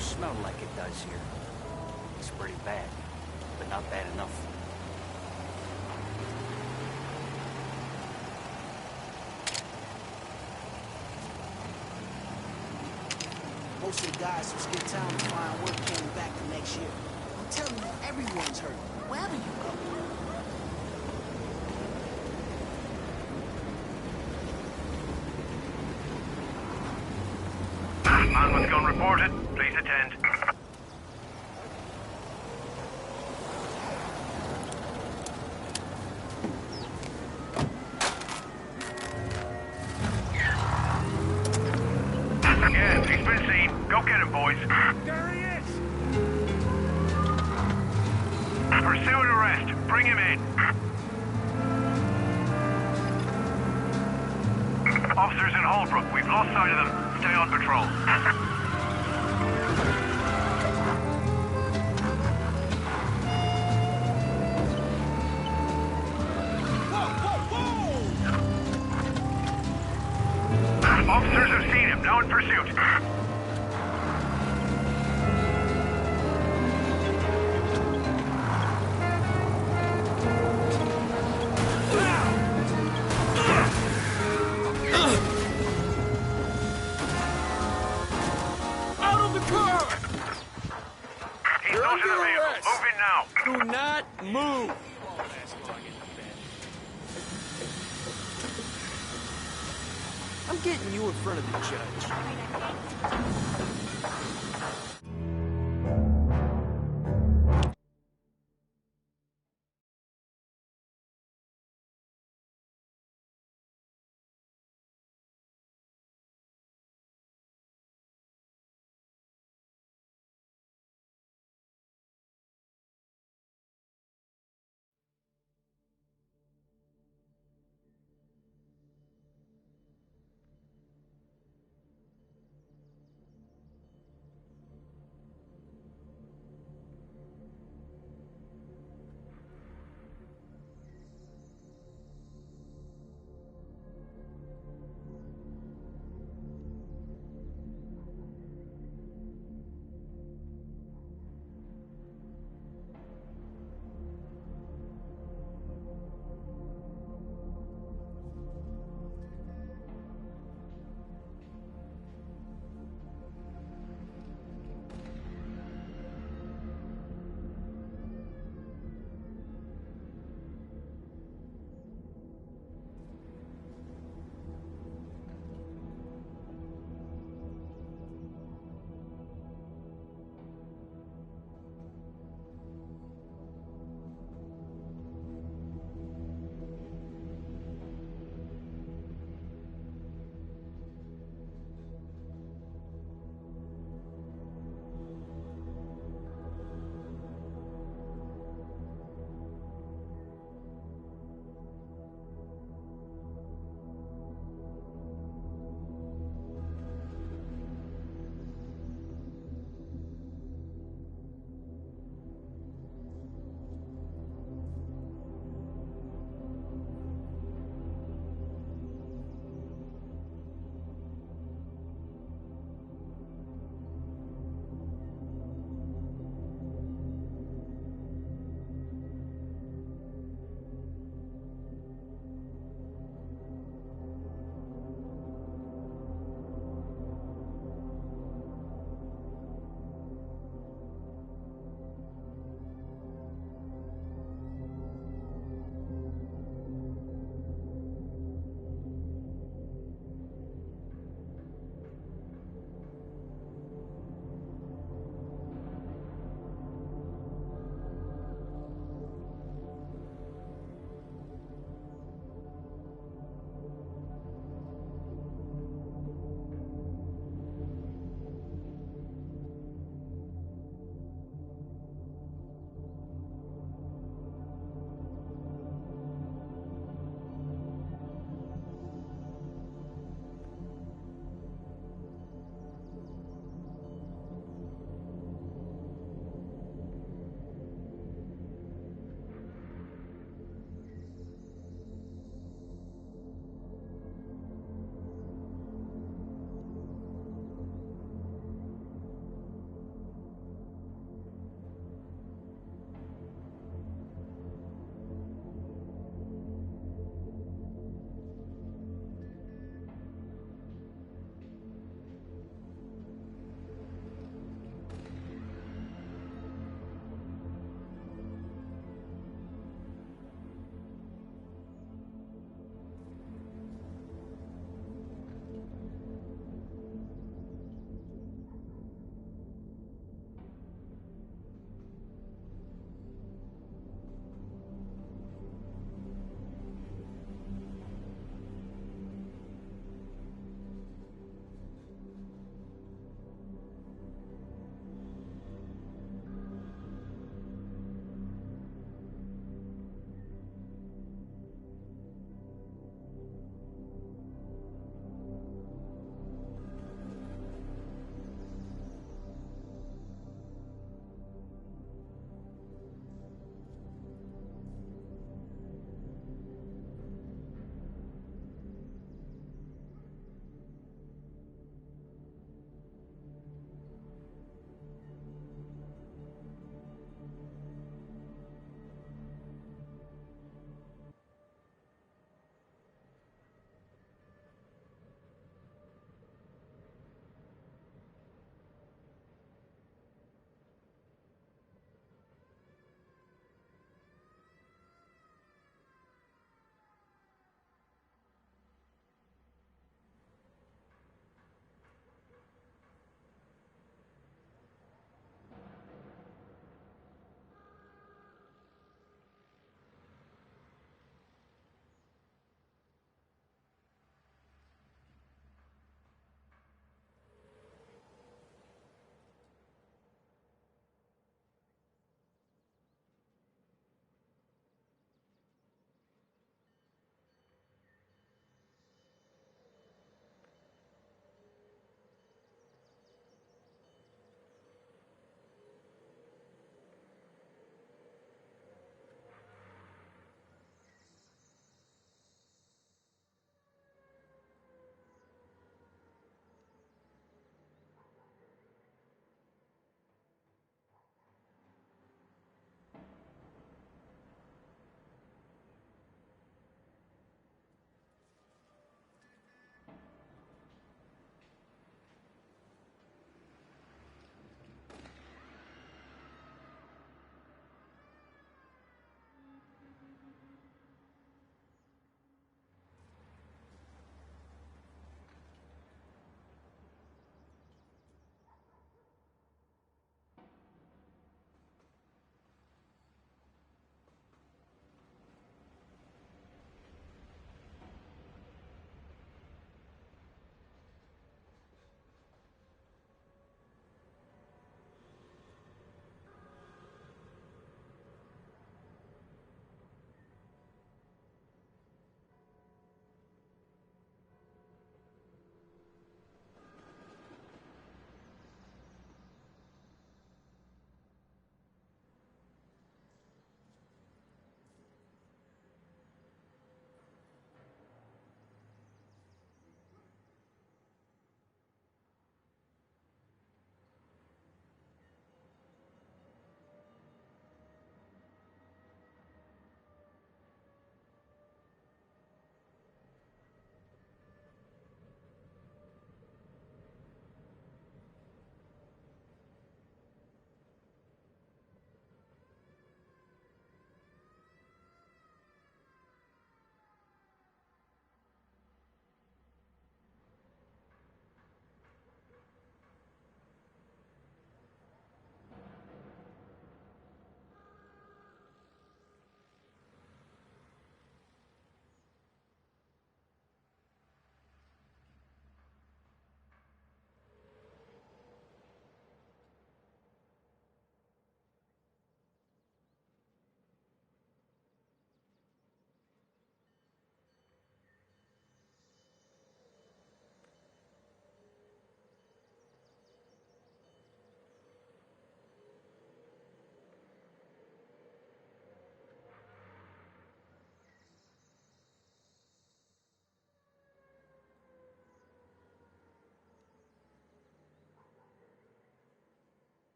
Smell like it does here. It's pretty bad, but not bad enough. Most of the guys who skip town to find work came back the next year. I'm telling you, everyone's hurt, wherever you go. Man with gun reported. Please attend. Yeah, he's been seen. Go get him, boys. There he is! Pursue and arrest. Bring him in. Officers in Holbrook, we've lost sight of them. Stay on patrol. Officers have seen him, now in pursuit. Out of the car! He's not in the vehicle. Move in now. Do not move! I'm getting you in front of the judge.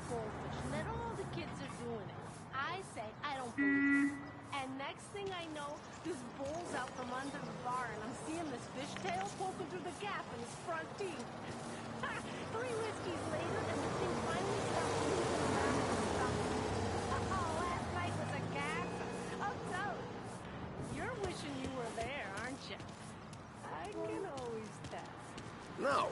goldfish and that all the kids are doing it. I say I don't believe it. And next thing I know, this bull's out from under the bar and I'm seeing this fishtail poking through the gap in his front teeth. 3 whiskeys later and the thing finally stopped moving around in his stomach. Oh, last night was a gas. Oh, Toad. You're wishing you were there, aren't you? I can always tell. No.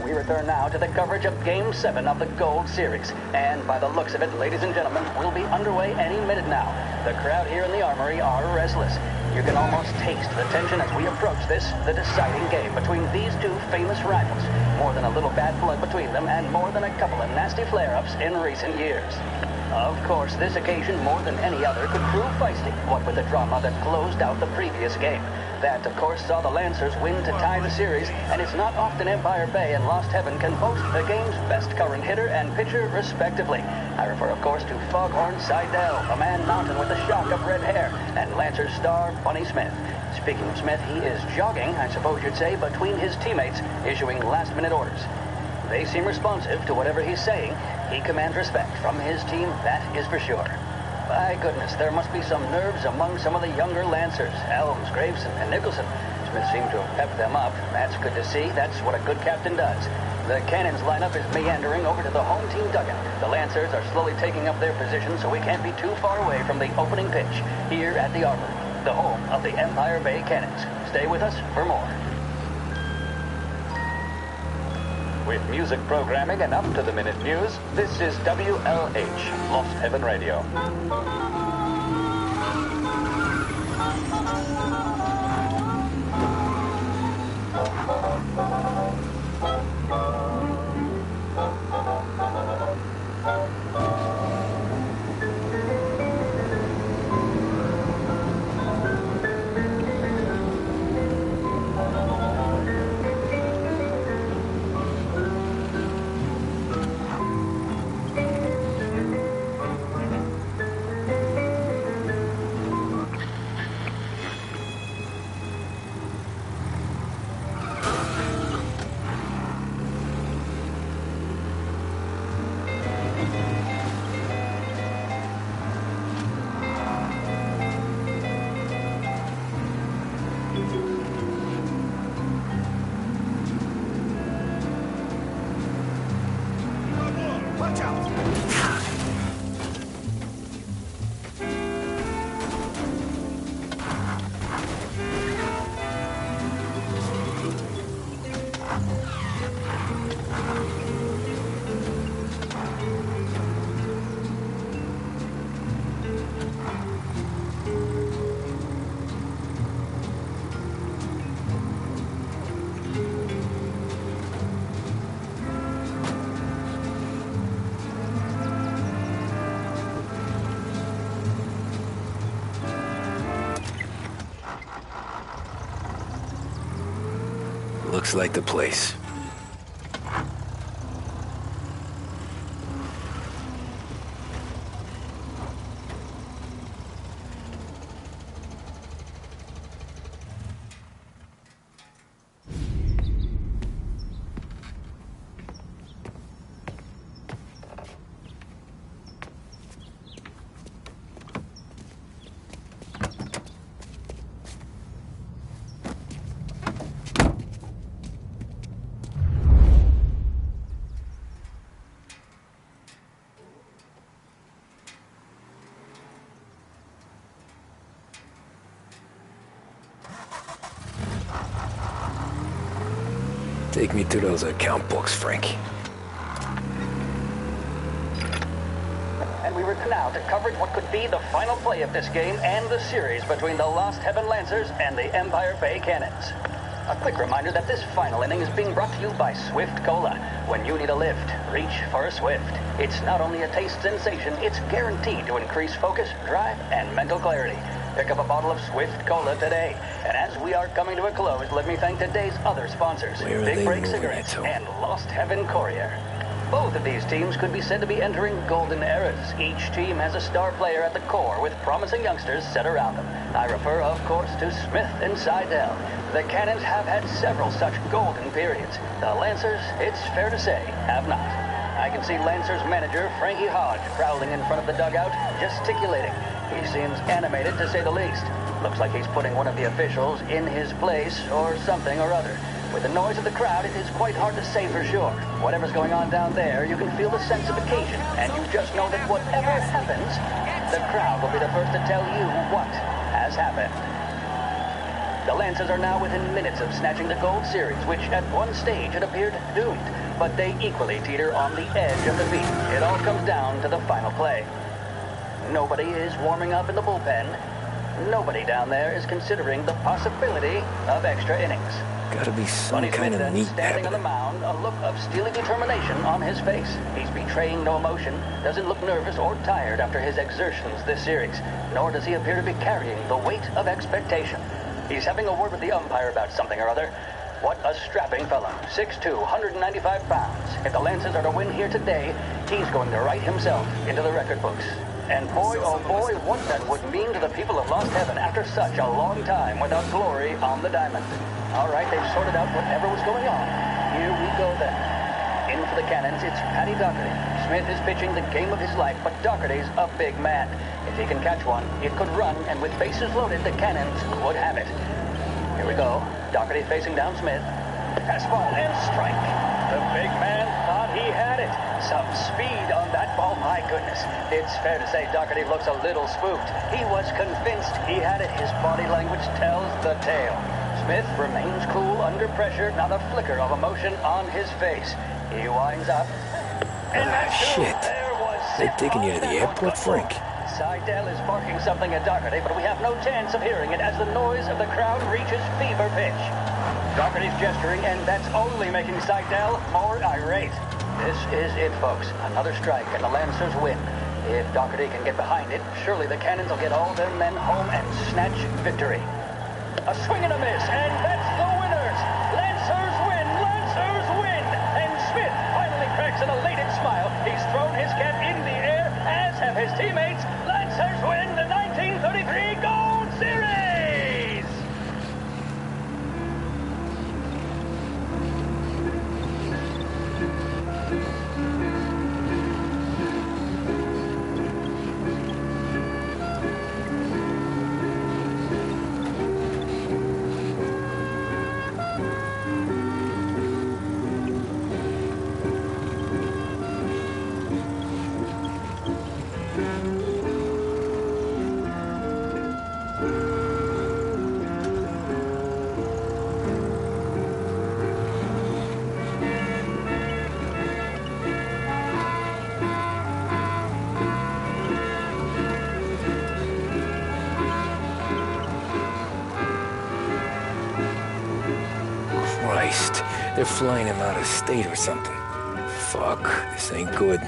We return now to the coverage of Game 7 of the Gold Series. And by the looks of it, ladies and gentlemen, we'll be underway any minute now. The crowd here in the Armory are restless. You can almost taste the tension as we approach this, the deciding game between these two famous rivals. More than a little bad blood between them and more than a couple of nasty flare-ups in recent years. Of course, this occasion, more than any other, could prove feisty, what with the drama that closed out the previous game. That, of course, saw the Lancers win to tie the series, and it's not often Empire Bay and Lost Heaven can boast the game's best current hitter and pitcher, respectively. I refer, of course, to Foghorn Seidel, a man mountain with a shock of red hair, and Lancers star Bunny Smith. Speaking of Smith, he is jogging, I suppose you'd say, between his teammates, issuing last-minute orders. They seem responsive to whatever he's saying. He commands respect from his team, that is for sure. By goodness, there must be some nerves among some of the younger Lancers, Elms, Graveson, and Nicholson. Smith seemed to have pepped them up. That's good to see. That's what a good captain does. The Cannons lineup is meandering over to the home team dugout. The Lancers are slowly taking up their position, so we can't be too far away from the opening pitch here at the Armory, the home of the Empire Bay Cannons. Stay with us for more. With music programming and up-to-the-minute news, this is WLH, Lost Heaven Radio. Looks like the place. Take me to those account books, Frank. And we return now to coverage what could be the final play of this game and the series between the Lost Heaven Lancers and the Empire Bay Cannons. A quick reminder that this final inning is being brought to you by Swift Cola. When you need a lift, reach for a Swift. It's not only a taste sensation, it's guaranteed to increase focus, drive, and mental clarity. Pick up a bottle of Swift Cola today. And as we are coming to a close, let me thank today's other sponsors, Big Break Cigarettes and Lost Heaven Courier. Both of these teams could be said to be entering golden eras. Each team has a star player at the core with promising youngsters set around them. I refer, of course, to Smith and Seidel. The cannons have had several such golden periods. The Lancers, it's fair to say, have not. I can see Lancers manager Frankie Hodge prowling in front of the dugout, gesticulating. He seems animated, to say the least. Looks like he's putting one of the officials in his place or something or other. With the noise of the crowd, it is quite hard to say for sure. Whatever's going on down there, you can feel the sense of occasion, and you just know that whatever happens, the crowd will be the first to tell you what has happened. The Lancers are now within minutes of snatching the Gold Series, which at one stage had appeared doomed, but they equally teeter on the edge of defeat. It all comes down to the final play. Nobody is warming up in the bullpen. Nobody down there is considering the possibility of extra innings. Gotta be some kind of neat standing on the mound, a look of steely determination on his face. He's betraying no emotion, doesn't look nervous or tired after his exertions this series, nor does he appear to be carrying the weight of expectation. He's having a word with the umpire about something or other. What a strapping fellow. 6'2", 195 pounds. If the Lancers are to win here today, he's going to write himself into the record books. And boy, oh boy, what that would mean to the people of Lost Heaven after such a long time without glory on the diamond. All right, they've sorted out whatever was going on. Here we go then. In for the cannons, it's Paddy Doherty. Smith is pitching the game of his life, but Doherty's a big man. If he can catch one, it could run, and with bases loaded, the cannons would have it. Here we go. Doherty facing down Smith. Fastball and strike. The big man thought he had it. Some speed on that ball, my goodness. It's fair to say Doherty looks a little spooked. He was convinced he had it. His body language tells the tale. Smith remains cool under pressure, not a flicker of emotion on his face. He winds up. And shit. They're taking you to the airport, Frank. Seidel is barking something at Doherty, but we have no chance of hearing it as the noise of the crowd reaches fever pitch. Doherty's gesturing, and that's only making Seidel more irate. This is it, folks. Another strike, and the Lancers win. If Doherty can get behind it, surely the Cannons will get all their men home and snatch victory. A swing and a miss, and that's the winners! Lancers win! Lancers win! And Smith finally cracks an elated smile. He's thrown his cap in the air, as have his teammates. Lancers win the 1933 Gold Series! They're flying him out of state or something. Fuck, this ain't good.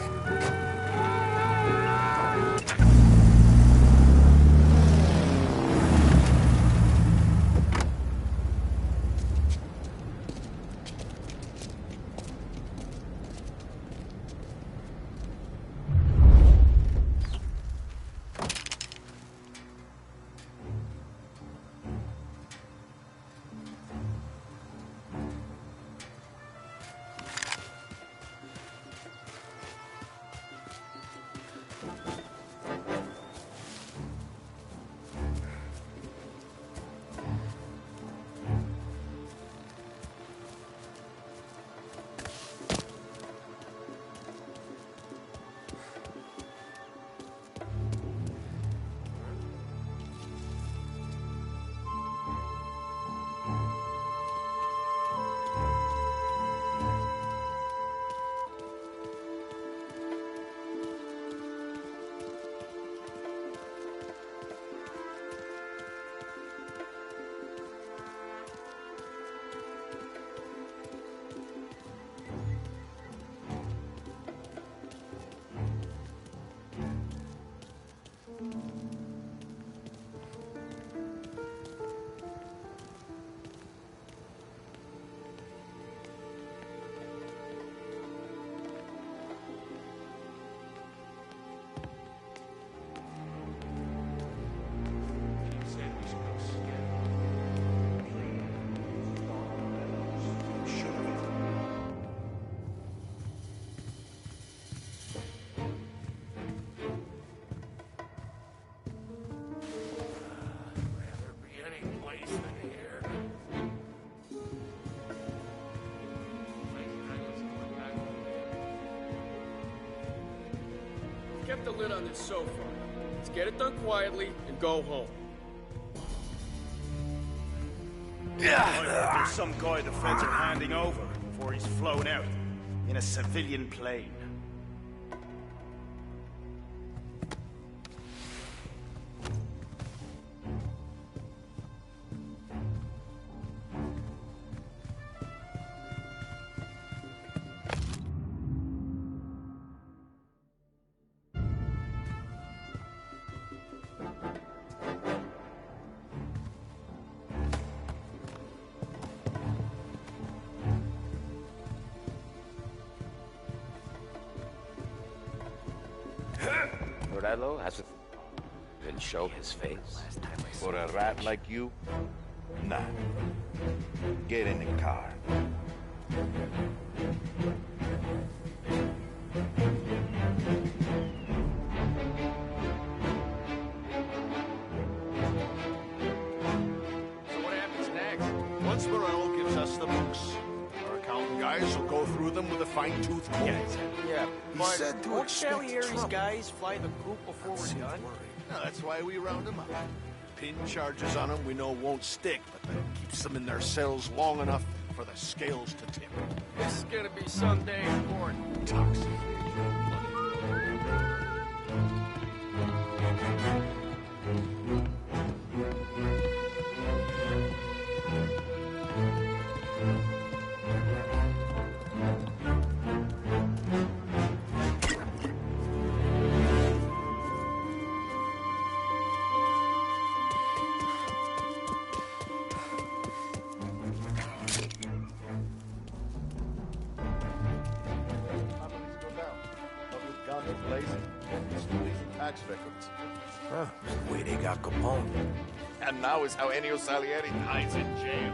kept the lid on this so far. Let's get it done quietly and go home. There's some guy the feds are handing over before he's flown out in a civilian plane. Morello hasn't been show his face. For a rat like you? Nah. Get in the car. So what happens next? Once Morello gives us the books, our accountant guys will go through them with a fine-tooth comb. Yeah, He but said to won't expect Salieri's trouble. guys fly the coop before we're done? No, that's why we round them up. Pin charges on them we know won't stick, but that keeps them in their cells long enough for the scales to tip. This is gonna be someday in court. Toxic. Tax victims. Huh, the way they got Capone. And now is how Ennio Salieri hides in jail.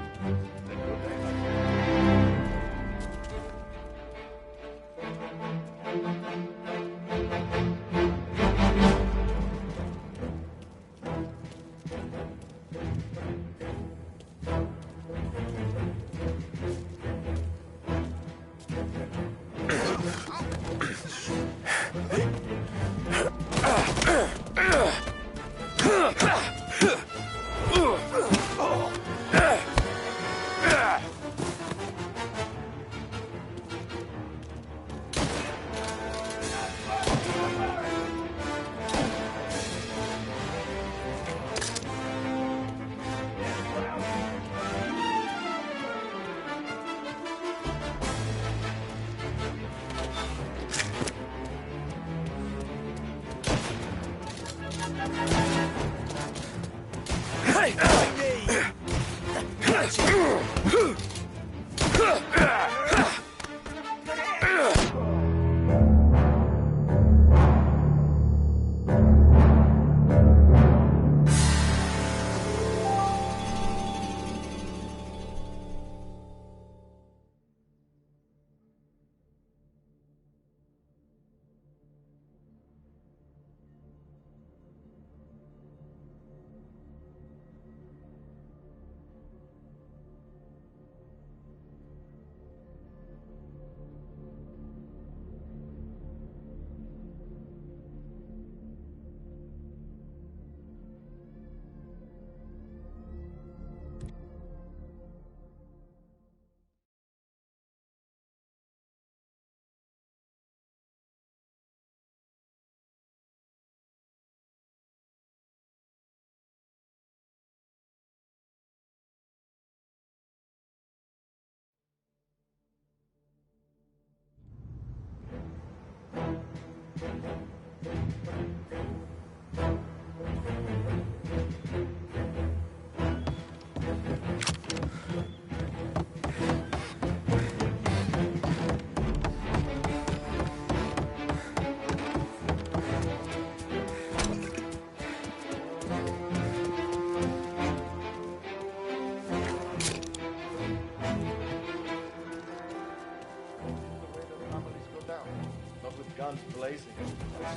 Guns blazing.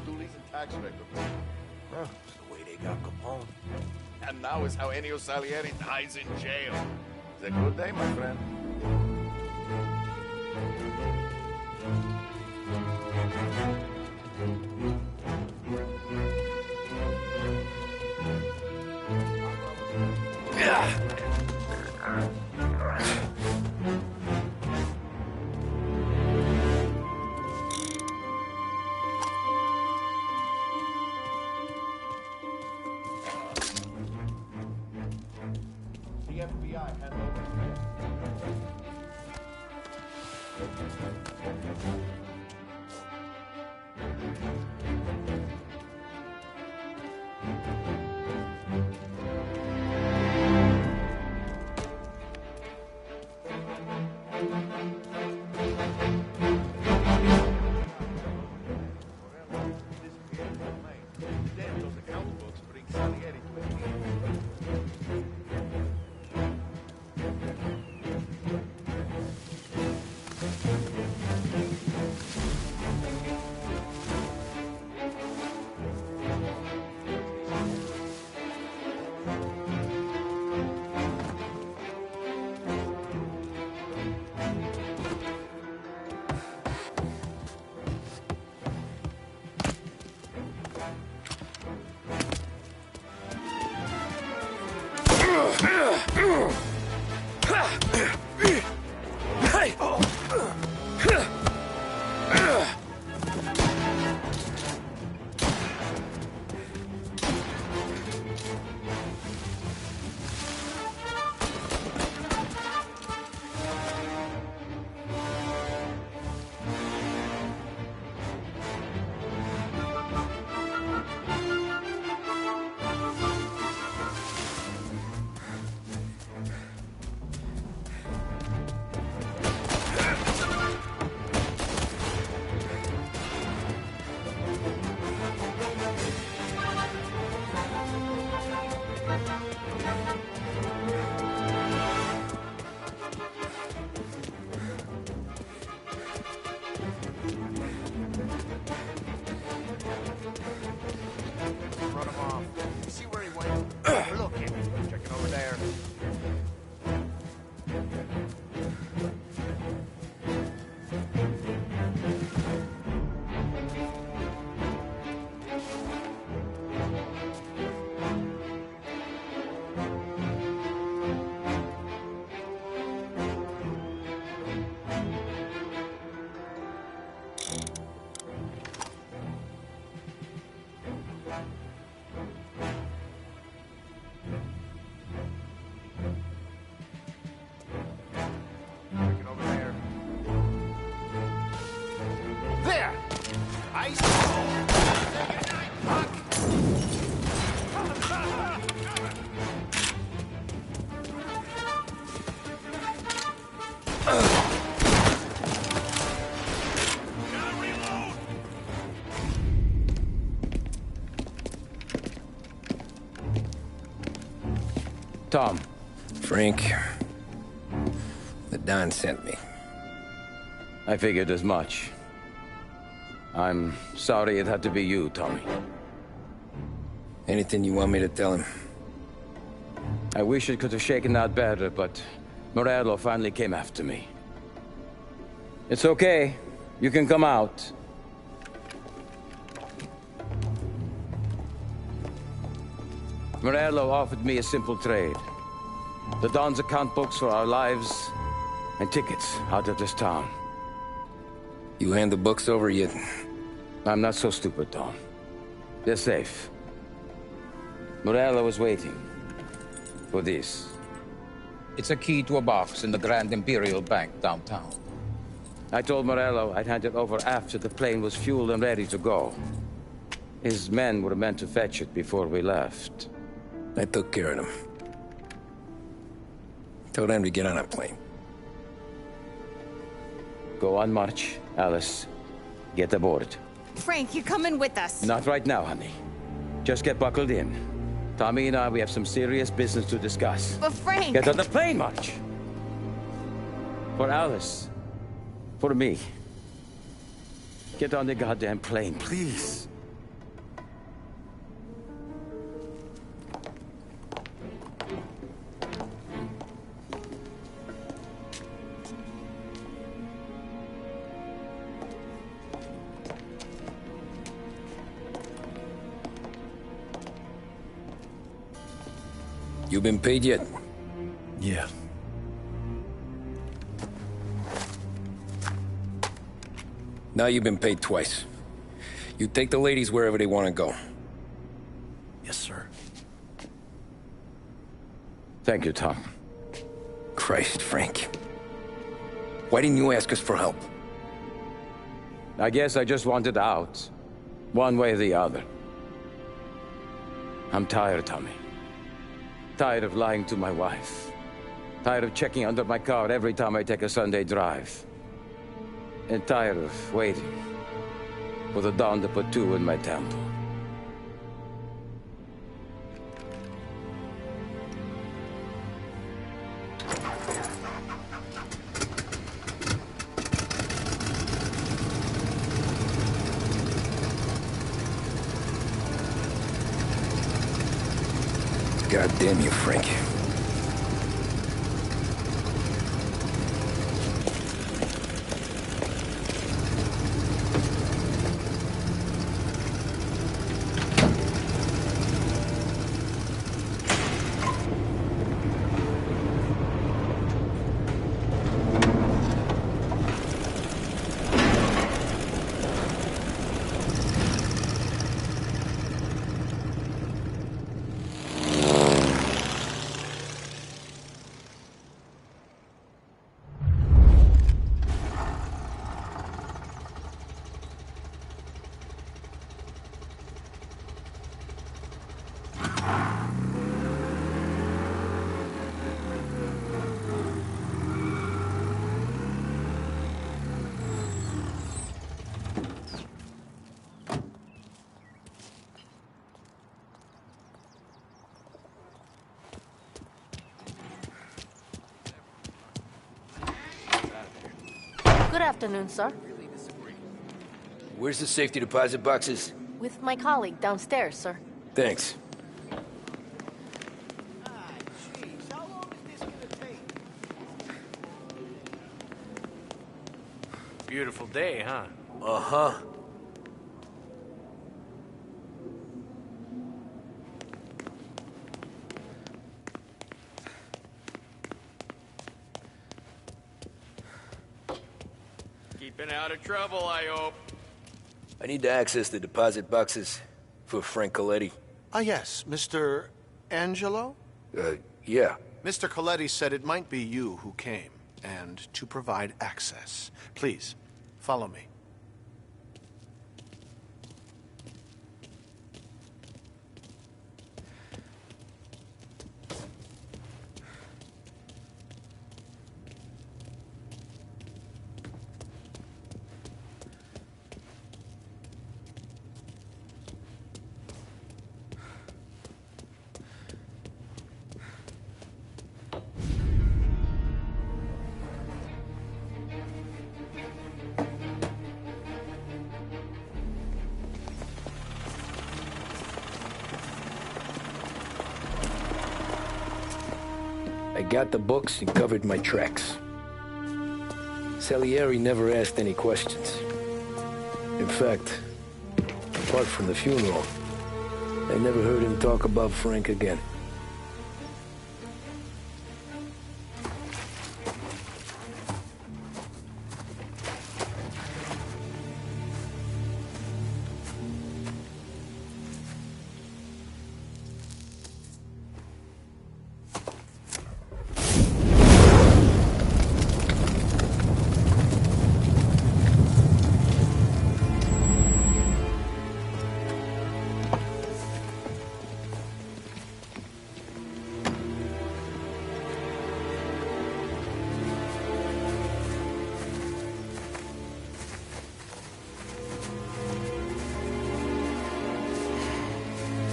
Stoolies and tax victims. Huh, it's the way they got Capone. And now is how Ennio Salieri dies in jail. It's a good day, my friend. The FBI hand over. Damn, those account books bring Salieri to his knees. Tom. Frank. The Don sent me. I figured as much. I'm sorry it had to be you, Tommy. Anything you want me to tell him? I wish it could have shaken out better, but Morello finally came after me. It's okay. You can come out. Morello offered me a simple trade. The Don's account books for our lives and tickets out of this town. You hand the books over yet? I'm not so stupid, Don. They're safe. Morello was waiting for this. It's a key to a box in the Grand Imperial Bank downtown. I told Morello I'd hand it over after the plane was fueled and ready to go. His men were meant to fetch it before we left. I took care of them. Told them to get on a plane. Go on march, Alice. Get aboard. Frank, you're coming with us. Not right now, honey. Just get buckled in. Tommy and I, we have some serious business to discuss. But Frank... Get on the plane, March! For Alice. For me. Get on the goddamn plane, please. You been paid yet? Yeah. Now you've been paid twice. You take the ladies wherever they want to go. Yes, sir. Thank you, Tom. Christ, Frank. Why didn't you ask us for help? I guess I just wanted out. One way or the other. I'm tired, Tommy. Tired of lying to my wife. Tired of checking under my car every time I take a Sunday drive. And tired of waiting for the dawn to put two in my temple. God damn you, Frank. Good afternoon, sir. Where's the safety deposit boxes? With my colleague downstairs, sir. Thanks. Beautiful day, huh? Uh-huh. Keeping out of trouble, I hope. I need to access the deposit boxes for Frank Coletti. Ah, yes, Mr. Angelo? Yeah. Mr. Coletti said it might be you who came, and to provide access. Please, follow me. I got the books and covered my tracks. Salieri never asked any questions. In fact, apart from the funeral, I never heard him talk about Frank again.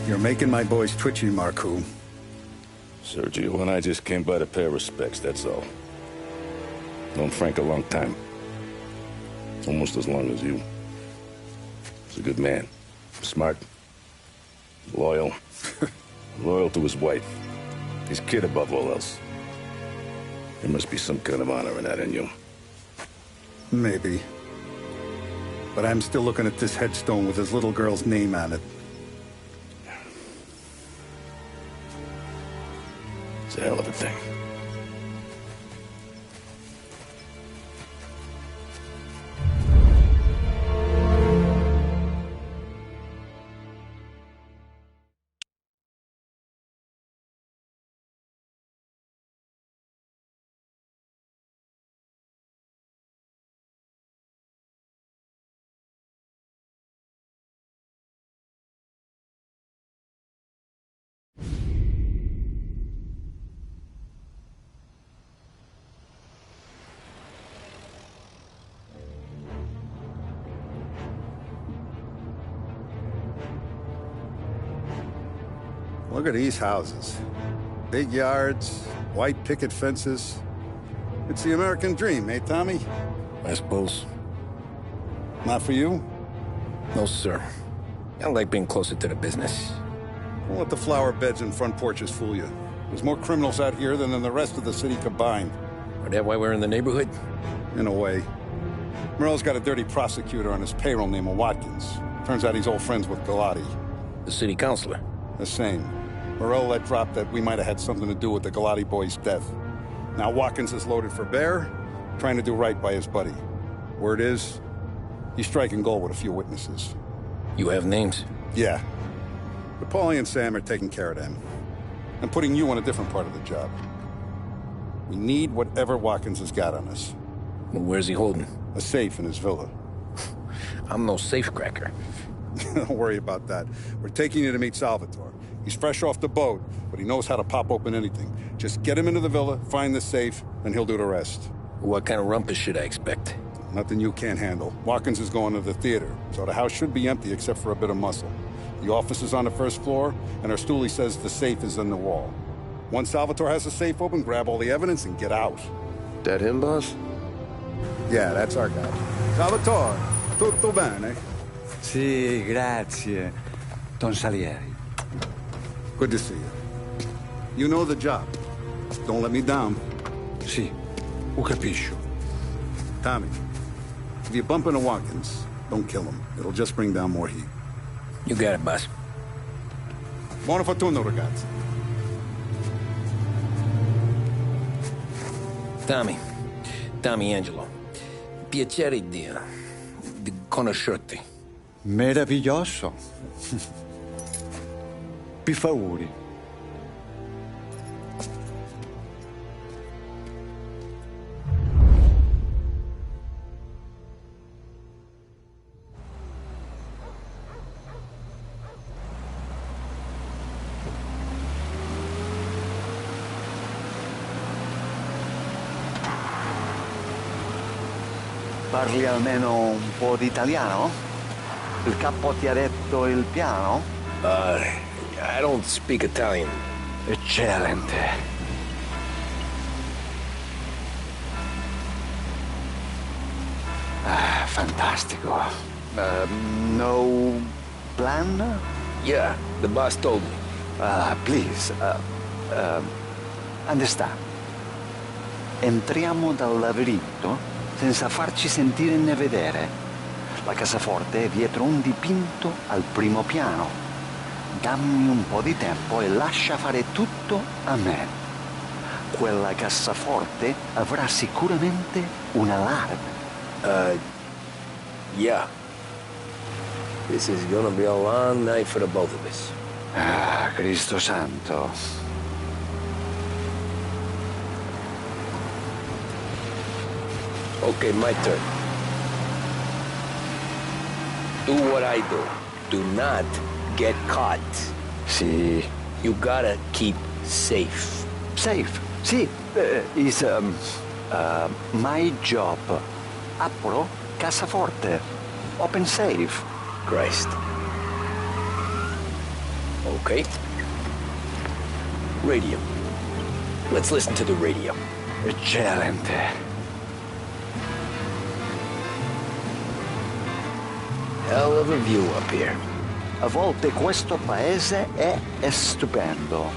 You're making my boys twitchy, Marcoux. Sergio and I just came by to pay respects, that's all. Known Frank a long time. Almost as long as you. He's a good man. Smart. Loyal. Loyal to his wife. His kid above all else. There must be some kind of honor in that in you. Maybe. But I'm still looking at this headstone with his little girl's name on it. Look at these houses. Big yards, white picket fences. It's the American dream, eh, Tommy? I suppose. Not for you? No, sir. I like being closer to the business. Don't let the flower beds and front porches fool you. There's more criminals out here than in the rest of the city combined. Is that why we're in the neighborhood? In a way. Morello's got a dirty prosecutor on his payroll named Watkins. Turns out he's old friends with Galati. The city councilor? The same. Morello let drop that we might have had something to do with the Galati boy's death. Now Watkins is loaded for bear, trying to do right by his buddy. Word is, he's striking gold with a few witnesses. You have names? Yeah. But Paulie and Sam are taking care of them. I'm putting you on a different part of the job. We need whatever Watkins has got on us. Well, where's he holding? A safe in his villa. I'm no safecracker. Don't worry about that. We're taking you to meet Salvatore. He's fresh off the boat, but he knows how to pop open anything. Just get him into the villa, find the safe, and he'll do the rest. What kind of rumpus should I expect? Nothing you can't handle. Watkins is going to the theater, so the house should be empty except for a bit of muscle. The office is on the first floor, and our stoolie says the safe is in the wall. Once Salvatore has the safe open, grab all the evidence and get out. That him, boss? Yeah, that's our guy. Salvatore, tutto bene? Sì, grazie, Don Salieri. Good to see you. You know the job. Don't let me down. Sì, ho capisco. Tommy, if you bump into Watkins, don't kill him. It'll just bring down more heat. You got it, boss. Buona fortuna, ragazzi. Tommy Angelo. Piacere di conoscerti. Meraviglioso. Per favore. Parli almeno un po' di italiano? Il capo ti ha detto il piano? I don't speak Italian. Eccellente. Fantastico. No plan? Yeah, the boss told me. Please, understand. Entriamo dal labirinto senza farci sentire né vedere. La cassaforte è dietro un dipinto al primo piano. Dammi un po' di tempo e lascia fare tutto a me. Quella cassaforte avrà sicuramente un allarme. Yeah. This is gonna be a long night for the both of us. Cristo santo. Okay, my turn. Do what I do. Do not get caught. Sì. You gotta keep safe. Safe? Sì. Is my job. Apro cassaforte. Open safe. Christ. Okay. Radio. Let's listen to the radio. Eccellente. Hell of a view up here. A volte questo paese è stupendo.